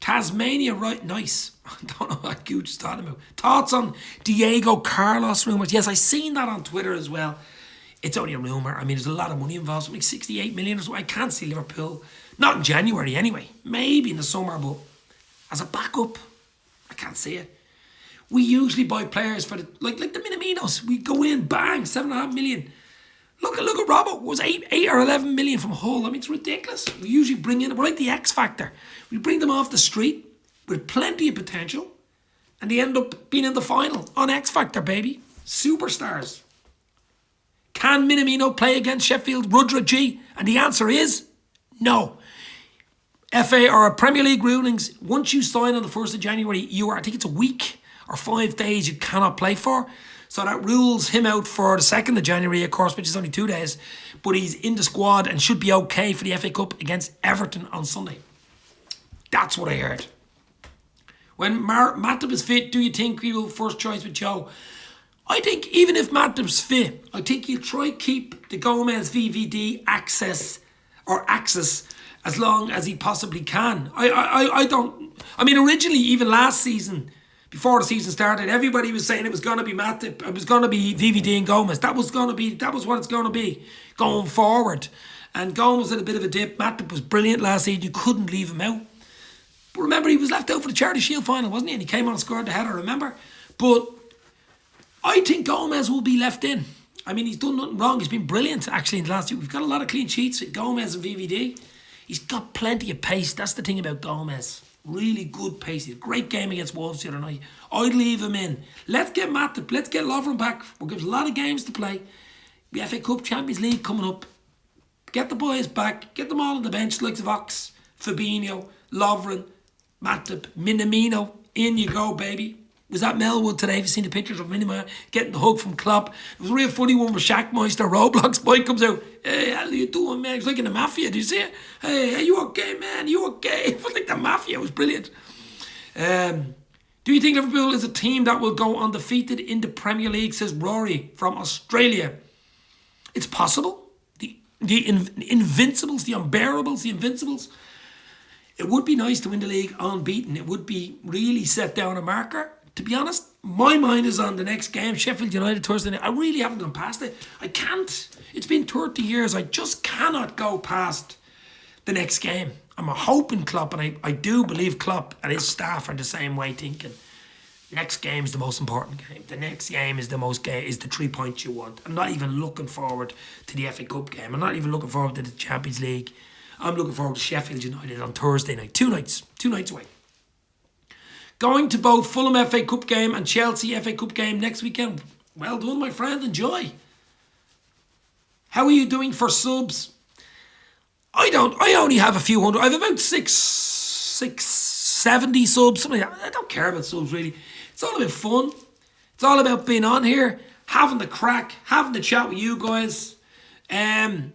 Tasmania, right, nice. I don't know what Gooch is talking about. Thoughts on Diego Carlos rumours? Yes, I seen that on Twitter as well. It's only a rumour. I mean, there's a lot of money involved. Something like 68 million or so. I can't see Liverpool. Not in January anyway. Maybe in the summer, but as a backup, I can't see it. We usually buy players for like the Minaminos. We go in, bang, 7.5 million. Look at Robbo. It was 8 or 11 million from Hull. I mean, it's ridiculous. We usually bring in, we're like the X Factor. We bring them off the street with plenty of potential, and they end up being in the final on X Factor, baby. Superstars. Can Minamino play against Sheffield, Rudra G? And the answer is no. FA or Premier League rulings, once you sign on the 1st of January, I think it's a week or 5 days you cannot play for. So that rules him out for the 2nd of January, of course, which is only 2 days. But he's in the squad and should be okay for the FA Cup against Everton on Sunday. That's what I heard. When Matip is fit, do you think he will first choice with Joe? I think even if Matip's fit, I think he'll try keep the Gomez VVD access as long as he possibly can. I mean, originally, even last season, before the season started, everybody was saying it was going to be Matip, it was going to be VVD and Gomez. That was what it's going to be going forward. And Gomez had a bit of a dip. Matip was brilliant last season. You couldn't leave him out. But remember, he was left out for the Charity Shield final, wasn't he? And he came on and scored the header, remember? But I think Gomez will be left in. I mean, he's done nothing wrong. He's been brilliant, actually, in the last year. We've got a lot of clean sheets with Gomez and VVD. He's got plenty of pace. That's the thing about Gomez. Really good pace. He had a great game against Wolves the other night. I'd leave him in. Let's get Matip. Let's get Lovren back. We'll give us a lot of games to play. The FA Cup, Champions League coming up. Get the boys back. Get them all on the bench, like Vox, Fabinho, Lovren, Matip, Minamino. In you go, baby. Was at Melwood today. Have you seen the pictures of Minamino getting the hug from Klopp? It was a real funny one where Shackmeister, Roblox boy, comes out. Hey, how are you doing, man? He was like in the Mafia. Did you see it? Hey, are you okay, man? You okay? It was like the Mafia. It was brilliant. Do you think Liverpool is a team that will go undefeated in the Premier League, says Rory from Australia? It's possible. The Invincibles, the Unbearables, the Invincibles. It would be nice to win the league unbeaten. It would be really set down a marker. To be honest, my mind is on the next game, Sheffield United Thursday night. I really haven't gone past it. I can't. It's been 30 years. I just cannot go past the next game. I'm a hoping Klopp, and I do believe Klopp and his staff are the same way thinking. Next game is the most important game. The next game is the 3 points you want. I'm not even looking forward to the FA Cup game. I'm not even looking forward to the Champions League. I'm looking forward to Sheffield United on Thursday night. 2 nights away. Going to both Fulham FA Cup game and Chelsea FA Cup game next weekend. Well done, my friend. Enjoy. How are you doing for subs? I only have a few hundred. I have about 670 subs. Something like that. I don't care about subs, really. It's all about fun. It's all about being on here, having the crack, having the chat with you guys. I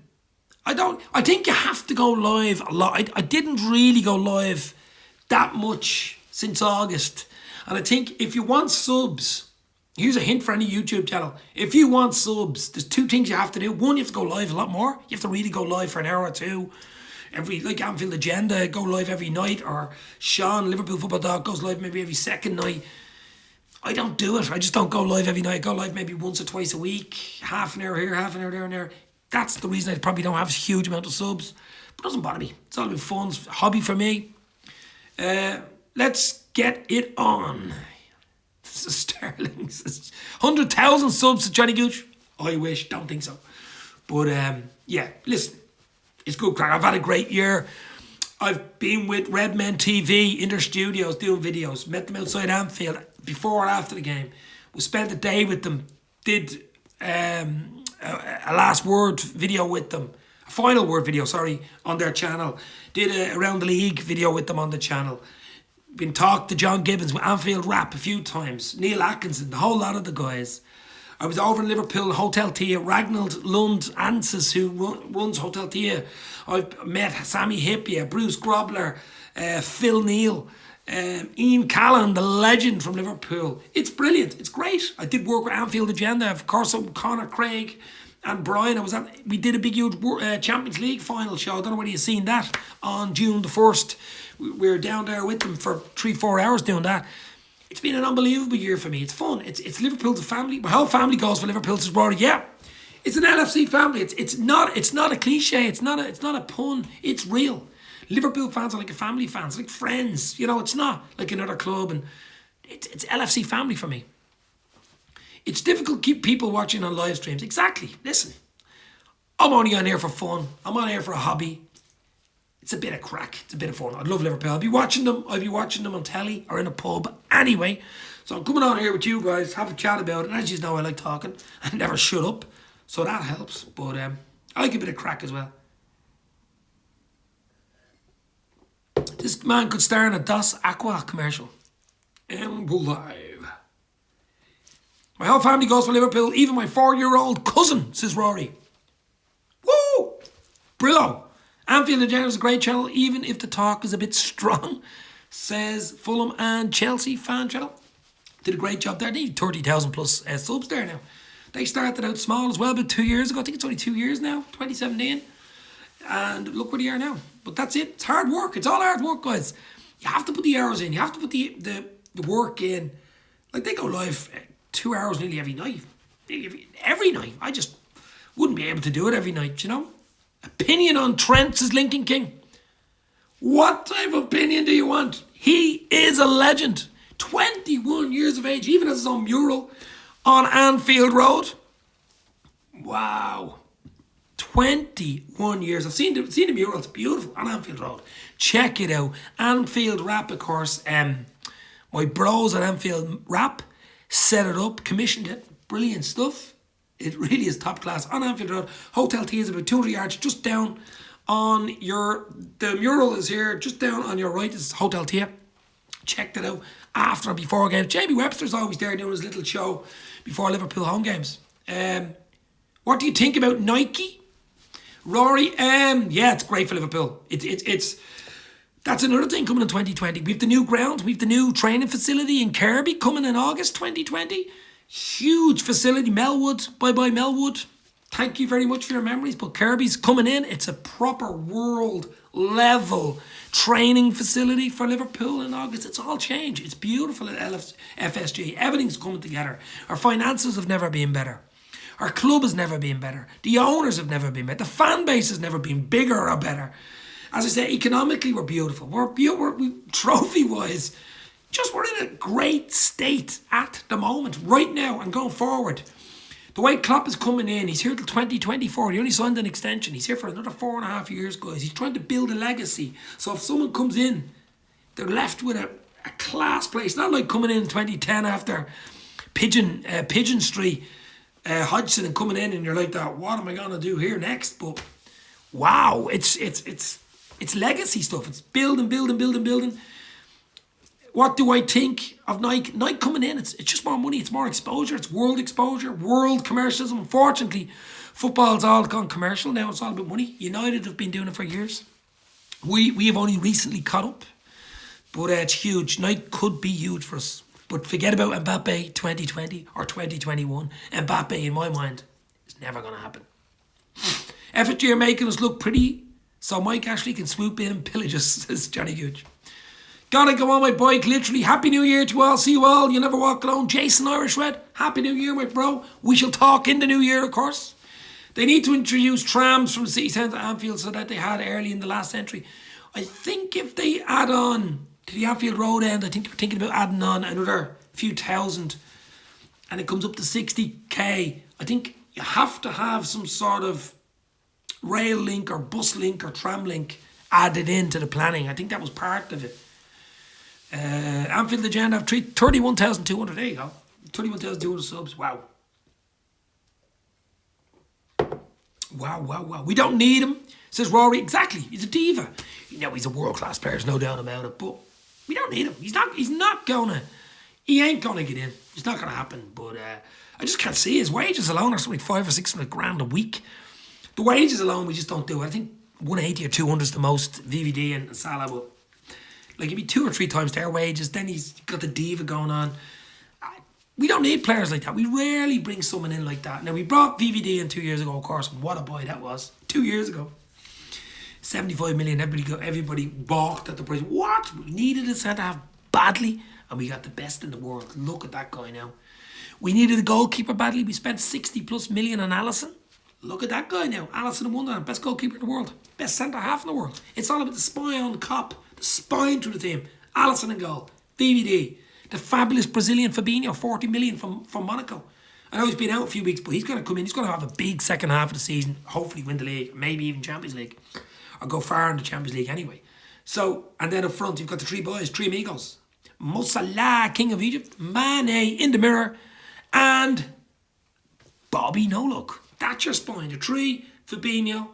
think you have to go live a lot. I didn't really go live that much since August. And I think if you want subs, here's a hint for any YouTube channel. If you want subs, there's 2 things you have to do. One, you have to go live a lot more. You have to really go live for an hour or 2. Like Anfield Agenda, go live every night. Or Sean, Liverpool Football Dog, goes live maybe every second night. I don't do it. I just don't go live every night. I go live maybe once or twice a week. Half an hour here, half an hour there and there. That's the reason I probably don't have a huge amount of subs. But it doesn't bother me. It's all about fun. It's a hobby for me. Let's get it on. This is Sterling. 100,000 subs to Johnny Gooch. I wish. Don't think so. But yeah, listen. It's good crack. I've had a great year. I've been with Redmen TV in their studios doing videos. Met them outside Anfield before and after the game. We spent a day with them. Did a last word video with them. A final word video, on their channel. Did a around the league video with them on the channel. Been talked to John Gibbons with Anfield Rap a few times. Neil Atkinson, the whole lot of the guys. I was over in Liverpool, Hotel Tia. Ragnald Lund Anses, who runs Hotel Tia. I've met Sammy Hippier, Bruce Grobler, Phil Neal, Ian Callan, the legend from Liverpool. It's brilliant. It's great. I did work with Anfield Agenda. Of course, Conor Craig and Brian. We did a big, huge Champions League final show. I don't know whether you've seen that on June the 1st. We were down there with them for 3-4 hours doing that. It's been an unbelievable year for me. It's fun. It's Liverpool's family. My whole family goes for Liverpool. Says Rory, yeah. It's an LFC family. It's not a cliche. It's not a pun. It's real. Liverpool fans are like a family fans, like friends. You know, it's not like another club, and it's LFC family for me. It's difficult to keep people watching on live streams. Exactly. Listen, I'm only on here for fun. I'm on here for a hobby. It's a bit of crack. It's a bit of fun. I love Liverpool. I'll be watching them on telly or in a pub anyway. So I'm coming on here with you guys, have a chat about it. And as you know, I like talking. I never shut up. So that helps. But I like a bit of crack as well. This man could star in a Das Aqua commercial. And we're live. My whole family goes for Liverpool. Even my 4-year-old cousin, says Rory. Woo! Brillo. Anfield Agenda is a great channel, even if the talk is a bit strong, says Fulham and Chelsea fan channel. Did a great job there. They need 30,000 plus subs there now. They started out small as well about 2 years ago. I think it's only 2 years now, 2017. And look where they are now. But that's it. It's hard work. It's all hard work, guys. You have to put the hours in. You have to put the work in. Like, they go live 2 hours nearly every night. Every night. I just wouldn't be able to do it every night, you know? Opinion on Trent, says Lincoln King. What type of opinion do you want? He is a legend. 21 years of age, even has his own mural on Anfield Road. Wow. 21 years. I've seen the mural. It's beautiful on Anfield Road. Check it out. Anfield Wrap, of course. My bros at Anfield Wrap set it up, commissioned it. Brilliant stuff. It really is top class on Anfield Road. Hotel T is about 200 yards just down on the mural is here, just down on your right is Hotel T. Check that out after and before games. Jamie Webster's always there doing his little show before Liverpool home games. What do you think about Nike? Rory, yeah, it's great for Liverpool. It's that's another thing coming in 2020. We've the new ground, we've the new training facility in Kirby coming in August 2020. Huge facility, Melwood. Bye-bye, Melwood. Thank you very much for your memories, but Kirby's coming in. It's a proper world-level training facility for Liverpool in August. It's all changed. It's beautiful at FSG. Everything's coming together. Our finances have never been better. Our club has never been better. The owners have never been better. The fan base has never been bigger or better. As I say, economically, we're beautiful. We're trophy-wise, we're in a great state at the moment, right now and going forward. The way Klopp is coming in, he's here till 2024. He only signed an extension. He's here for another 4.5 years, guys. He's trying to build a legacy. So if someone comes in, they're left with a class place. Not like coming in 2010 after Pigeon Street, Hodgson, and coming in and you're like that. What am I gonna do here next? But wow, it's legacy stuff. It's building. What do I think of Nike? Nike coming in, it's just more money, it's more exposure, it's world exposure, world commercialism. Unfortunately, football's all gone commercial now, it's all about money. United have been doing it for years. We have only recently caught up, but it's huge. Nike could be huge for us. But forget about Mbappe 2020 or 2021. Mbappe, in my mind, is never going to happen. FSG are making us look pretty, so Mike Ashley can swoop in and pillage us, says Johnny Gooch. Gotta go on my bike, literally. Happy New Year to all. See you all. You never walk alone. Jason Irish Red. Happy New Year, my bro. We shall talk in the new year, of course. They need to introduce trams from the city centre to Anfield so that they had early in the last century. I think if they add on to the Anfield Road end, I think they're thinking about adding on another few thousand and it comes up to 60k. I think you have to have some sort of rail link or bus link or tram link added into the planning. I think that was part of it. Anfield Legend have 31,200. There you go. 31,200 subs. Wow. We don't need him, says Rory. Exactly. He's a diva. You know, he's a world-class player. There's no doubt about it. But we don't need him. He ain't gonna get in. It's not gonna happen. But I just can't see his wages alone are something like 500 or 600 grand a week. The wages alone, we just don't do it. I think 180 or 200 is the most VVD and Salah, but like it'd be 2 or 3 times their wages. Then he's got the diva going on. We don't need players like that. We rarely bring someone in like that. Now, we brought VVD in 2 years ago, of course. What a boy that was. 2 years ago. 75 million. Everybody balked at the price. What? We needed a centre-half badly, and we got the best in the world. Look at that guy now. We needed a goalkeeper badly. We spent 60 plus million on Alisson. Look at that guy now. Alisson in Wonderland. Best goalkeeper in the world. Best centre-half in the world. It's all about the spine on cop. The spine through the team. Alisson in goal. VVD. The fabulous Brazilian Fabinho, 40 million from Monaco. I know he's been out a few weeks, but he's going to come in. He's going to have a big second half of the season. Hopefully win the league, maybe even Champions League. Or go far in the Champions League anyway. So, and then up front, you've got the 3 boys, 3 amigos. Mo Salah, King of Egypt. Mane in the mirror. And Bobby No Look. That's your spine. The 3, Fabinho,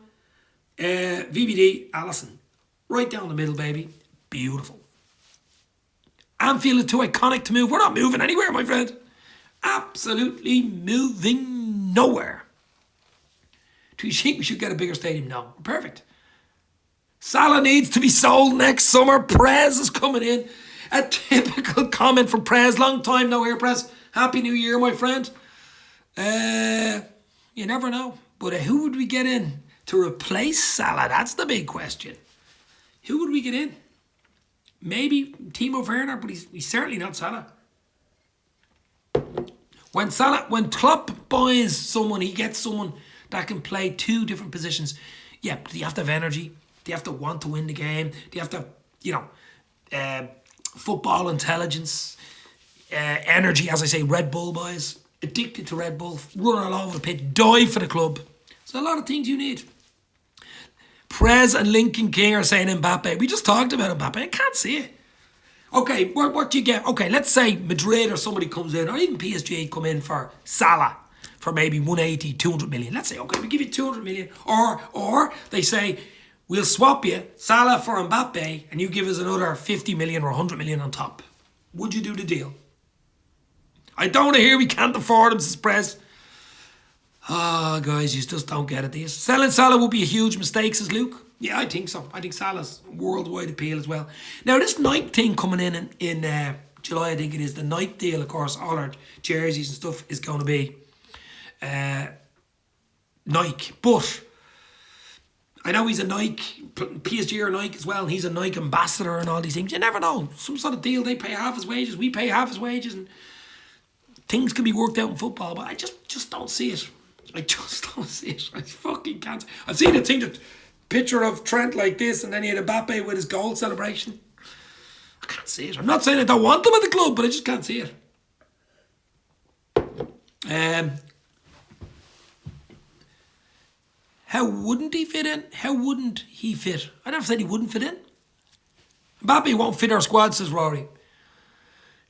VVD, Alisson. Right down the middle, baby. Beautiful. Anfield is too iconic to move. We're not moving anywhere, my friend. Absolutely moving nowhere. Do you think we should get a bigger stadium? No. We're perfect. Salah needs to be sold next summer. Prez is coming in. A typical comment from Prez. Long time no here, Prez. Happy New Year, my friend. You never know. But who would we get in to replace Salah? That's the big question. Who would we get in? Maybe Timo Werner, but he's certainly not Salah. When Klopp buys someone, he gets someone that can play 2 different positions. Yeah, but you have to have energy. Do you have to want to win the game? Do you have to, football intelligence, energy, as I say, Red Bull boys, addicted to Red Bull, running all over the pitch, die for the club. There's a lot of things you need. Prez and Lincoln King are saying Mbappe. We just talked about Mbappe. I can't see it. Okay, what do you get? Okay, let's say Madrid or somebody comes in, or even PSG come in for Salah for maybe 180, 200 million. Let's say, okay, we give you 200 million. Or they say, we'll swap you Salah for Mbappe and you give us another 50 million or 100 million on top. Would you do the deal? I don't want to hear we can't afford him, says Prez. Guys, you just don't get it, do you? Selling Salah would be a huge mistake, says Luke. Yeah, I think so. I think Salah's worldwide appeal as well. Now, this Nike thing coming in July, I think it is, the Nike deal, of course, all our jerseys and stuff is going to be Nike. But I know he's a Nike, PSG or Nike as well, and he's a Nike ambassador and all these things. You never know. Some sort of deal, they pay half his wages, we pay half his wages, and things can be worked out in football, but I just don't see it. I just don't see it. I fucking can't. I've seen a thing that picture of Trent like this, and then he had Mbappe with his goal celebration. I can't see it. I'm not saying I don't want them at the club, but I just can't see it. How wouldn't he fit in? How wouldn't he fit? I never said he wouldn't fit in. Mbappe won't fit our squad, says Rory.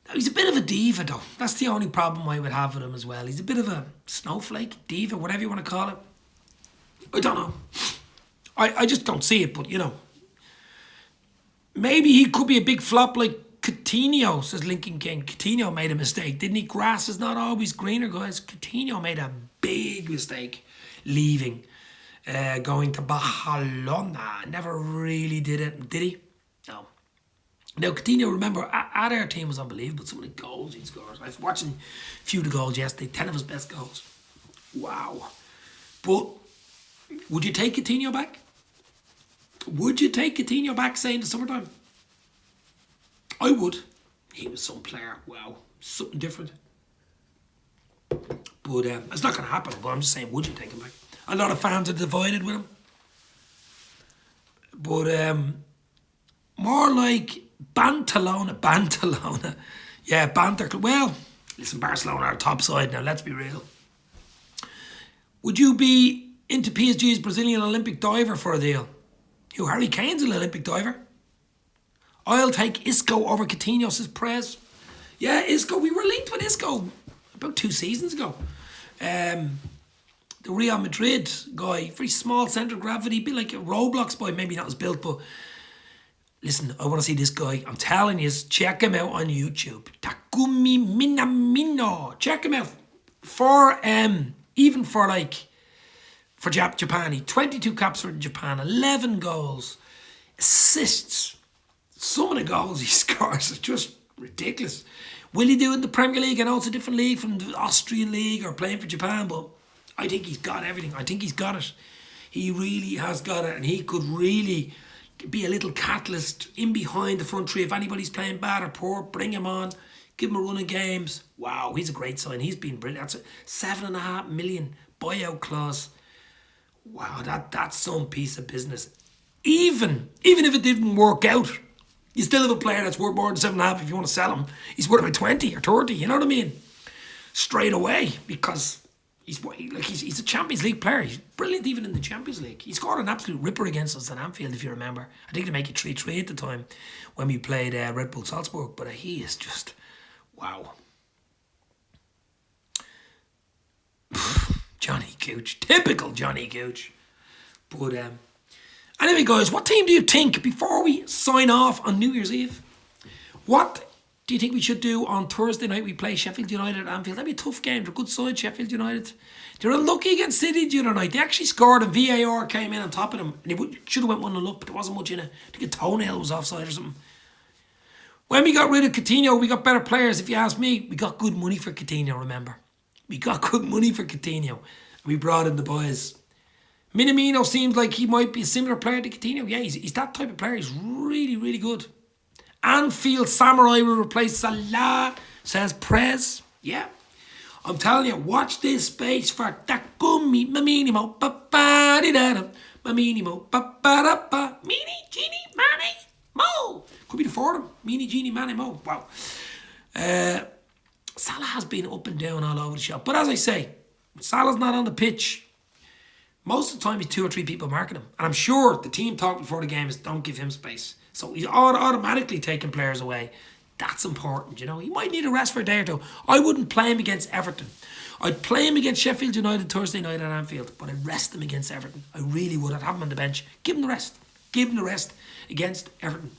Now, he's a bit of a diva, though. That's the only problem I would have with him as well. He's a bit of a snowflake, diva, whatever you want to call it. I don't know. I just don't see it, but, you know. Maybe he could be a big flop like Coutinho, says Lincoln King. Coutinho made a mistake, didn't he? Grass is not always greener, guys. Coutinho made a big mistake leaving, going to Barcelona. Never really did it, did he? No. Now, Coutinho, remember, at our team was unbelievable. Some of the goals he scored. I was watching a few of the goals yesterday. 10 of his best goals. Wow. But would you take Coutinho back? Would you take Coutinho back, say, in the summertime? I would. He was some player. Wow. Something different. But it's not going to happen. But I'm just saying, would you take him back? A lot of fans are divided with him. But more like Bantalona. Yeah, Banter. Well, listen, Barcelona are top side now, let's be real. Would you be into PSG's Brazilian Olympic diver for a deal? Who, Harry Kane's an Olympic diver? I'll take Isco over Coutinho, says Prez. Yeah, Isco, we were linked with Isco about 2 seasons ago. The Real Madrid guy, very small centre of gravity, a bit like a Roblox boy, maybe not as built, but listen, I want to see this guy. I'm telling you, check him out on YouTube. Takumi Minamino. Check him out. For Japan, he 22 caps for Japan, 11 goals, assists. Some of the goals he scores are just ridiculous. Will he do it in the Premier League? I know it's a different league from the Austrian league or playing for Japan, but I think he's got everything. I think he's got it. He really has got it, and he could really be a little catalyst in behind the front three. If anybody's playing bad or poor, bring him on, give him a run of games. Wow, he's a great sign. He's been brilliant. That's a $7.5 million buyout clause. Wow, that's some piece of business. Even if it didn't work out, you still have a player that's worth more than 7.5 if you want to sell him. He's worth about 20 or 30, you know what I mean? Straight away, because he's a Champions League player. He's brilliant even in the Champions League. He scored an absolute ripper against us at Anfield, if you remember. I think they make it 3-3 at the time when we played Red Bull Salzburg. But he is just, wow. Johnny Gooch. Typical Johnny Gooch. But anyway, guys, what team do you think, before we sign off on New Year's Eve, what do you think we should do on Thursday night? We play Sheffield United at Anfield. That'd be a tough game. They're a good side, Sheffield United. They're unlucky against City the other night. They actually scored and VAR came in on top of them. And they should have went 1-0 up, but there wasn't much in it. I think a toenail was offside or something. When we got rid of Coutinho, we got better players. If you ask me, we got good money for Coutinho, remember. We got good money for Coutinho. We brought in the boys. Minamino seems like he might be a similar player to Coutinho. Yeah, he's that type of player. He's really, really good. Anfield Samurai will replace Salah, says Prez. Yeah. I'm telling you, watch this space for Takumi Maminimo. Maminimo. Mini, Genie, Mane, Mo. Could be the four of them. Mini, Genie, Mane, Mo. Wow. Salah has been up and down all over the shop. But as I say, Salah's not on the pitch. Most of the time, he's 2 or 3 people marking him. And I'm sure the team talk before the game is don't give him space. So he's automatically taking players away. That's important, you know. He might need a rest for a day or two. I wouldn't play him against Everton. I'd play him against Sheffield United Thursday night at Anfield, but I'd rest him against Everton. I really would. I'd have him on the bench. Give him the rest. Give him the rest against Everton.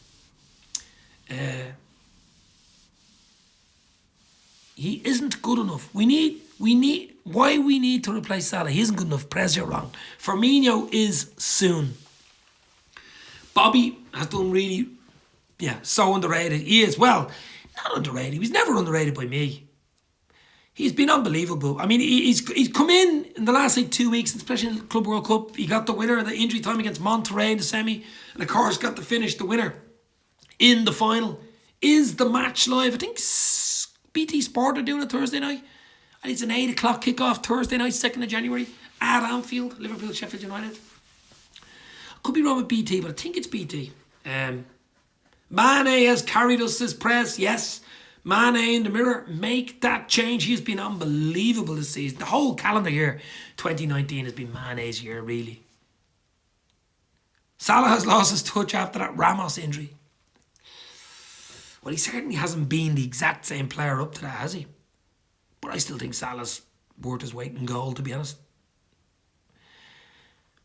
He isn't good enough. Why we need to replace Salah? He isn't good enough. Prez, you're wrong. Firmino is soon. Bobby has done really, so underrated. He is, well, not underrated. He was never underrated by me. He's been unbelievable. I mean, he's come in the last 2 weeks, especially in the Club World Cup. He got the winner of the injury time against Monterrey in the semi, and of course got to finish the winner in the final. Is the match live? I think BT Sport are doing it Thursday night. And it's an 8 o'clock kickoff Thursday night, 2nd of January at Anfield, Liverpool, Sheffield United. I could be wrong with BT, but I think it's BT. Mane has carried us this press, yes. Mane in the mirror, make that change. He's been unbelievable this season. The whole calendar year, 2019, has been Mane's year, really. Salah has lost his touch after that Ramos injury. Well, he certainly hasn't been the exact same player up to that, has he? But I still think Salah's worth his weight in gold, to be honest.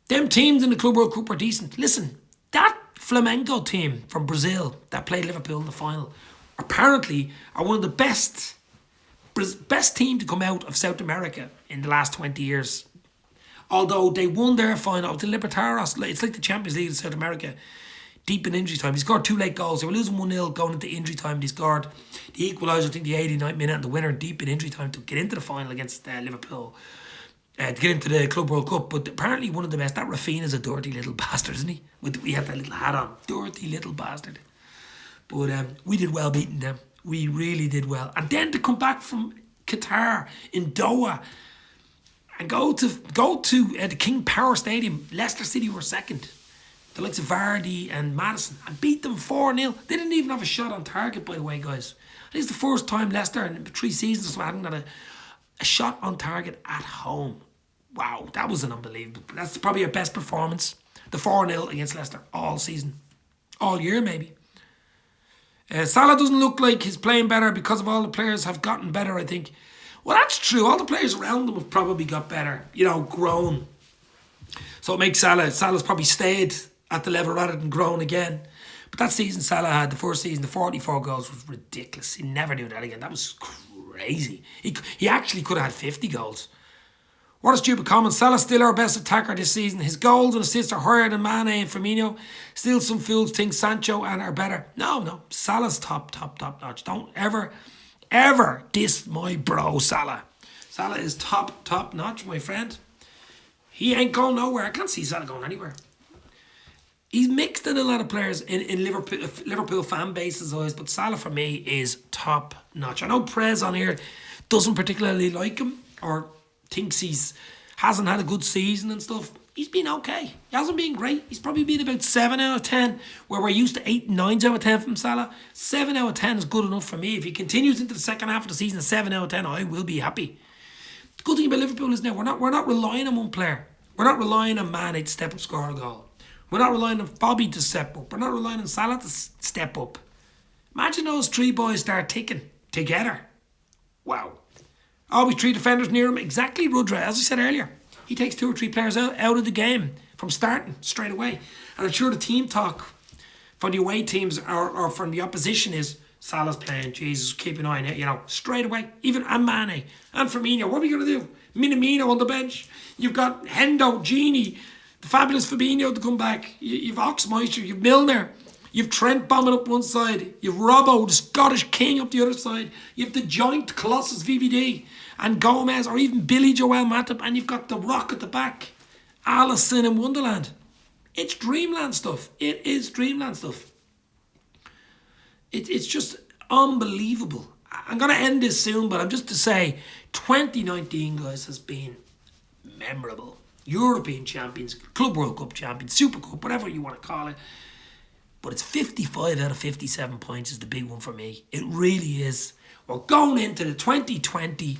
Them teams in the Club World Cup are decent. Listen, that Flamengo team from Brazil that played Liverpool in the final apparently are one of the best team to come out of South America in the last 20 years. Although they won their final of the Libertadores. It's like the Champions League in South America. Deep in injury time. He scored 2 late goals. They were losing 1-0 going into injury time. He scored the equaliser, I think the 89th minute, and the winner deep in injury time to get into the final against Liverpool. To get into the Club World Cup. But apparently one of the best. That Rafinha's a dirty little bastard, isn't he? We had that little hat on. Dirty little bastard. But we did well beating them. We really did well. And then to come back from Qatar in Doha and go to the King Power Stadium. Leicester City were second. The likes of Vardy and Maddison, and beat them 4-0. They didn't even have a shot on target, by the way, guys. I think it's the first time Leicester in 3 seasons hadn't had a shot on target at home. Wow, that was an unbelievable. That's probably our best performance. The 4-0 against Leicester all season. All year, maybe. Salah doesn't look like he's playing better because of all the players have gotten better, I think. Well, that's true. All the players around them have probably got better, grown. So it makes Salah's probably stayed at the level rather than grown again. But that season Salah had, the first season, the 44 goals was ridiculous. He'd never do that again. That was crazy. He actually could have had 50 goals. What a stupid comment. Salah's still our best attacker this season. His goals and assists are higher than Mane and Firmino. Still some fools think Sancho and are better. No. Salah's top notch. Don't ever diss my bro Salah. Salah is top notch, my friend. He ain't going nowhere. I can't see Salah going anywhere. He's mixed in a lot of players in Liverpool fan bases always, but Salah for me is top notch. I know Prez on here doesn't particularly like him or thinks hasn't had a good season and stuff. He's been okay. He hasn't been great. He's probably been about 7 out of 10, where we're used to 8 and 9 out of 10 from Salah. 7 out of 10 is good enough for me. If he continues into the second half of the season, 7 out of 10, I will be happy. The good thing about Liverpool is now we're not relying on one player. We're not relying on Mane to step up, score a goal. We're not relying on Bobby to step up. We're not relying on Salah to step up. Imagine those 3 boys start ticking together. Wow. Always 3 defenders near him. Exactly, Rudra. As I said earlier, he takes 2 or 3 players out of the game from starting straight away. And I'm sure the team talk from the away teams or from the opposition is Salah's playing. Jesus, keep an eye on it, straight away. Even Mane and Firmino. What are we going to do? Minamino on the bench. You've got Hendo, Gini, the fabulous Fabinho to come back. You've Oxmeister, you've Milner, you've Trent bombing up one side, you've Robbo, the Scottish king, up the other side, you've the joint Colossus VVD and Gomez, or even Billy Joel Matip, and you've got the Rock at the back, Alisson in Wonderland. It's dreamland stuff. It is dreamland stuff. It's just unbelievable. I'm going to end this soon, but I'm just to say 2019, guys, has been memorable. European champions, Club World Cup champions, Super Cup, whatever you want to call it. But it's 55 out of 57 points is the big one for me. It really is. We're going into the 2020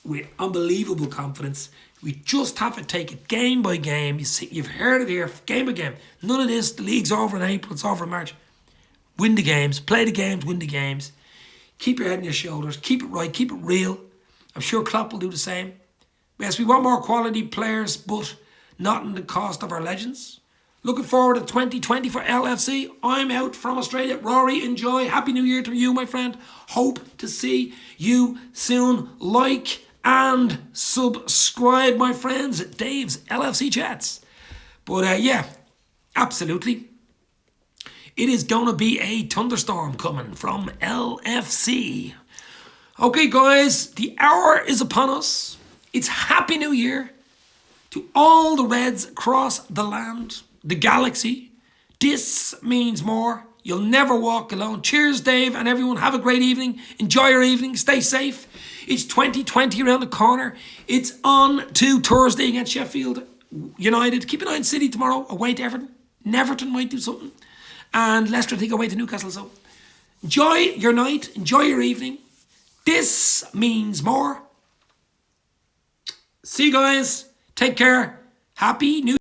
with unbelievable confidence. We just have to take it game by game. You see, you've heard it here, game by game. None of this, the league's over in April, it's over in March. Win the games, play the games, win the games. Keep your head on your shoulders, keep it right, keep it real. I'm sure Klopp will do the same. Yes, we want more quality players, but not in the cost of our legends. Looking forward to 2020 for LFC. I'm out from Australia. Rory, enjoy. Happy New Year to you, my friend. Hope to see you soon. Like and subscribe, my friends, at Dave's LFC Chats. But yeah, absolutely. It is going to be a thunderstorm coming from LFC. Okay, guys, the hour is upon us. It's Happy New Year to all the Reds across the land, the galaxy. This means more. You'll never walk alone. Cheers, Dave, and everyone. Have a great evening. Enjoy your evening. Stay safe. It's 2020 around the corner. It's on to Thursday against Sheffield United. Keep an eye on City tomorrow. Away to Everton. Everton might do something. And Leicester, I think, away to Newcastle. So enjoy your night. Enjoy your evening. This means more. See you guys. Take care. Happy New Year.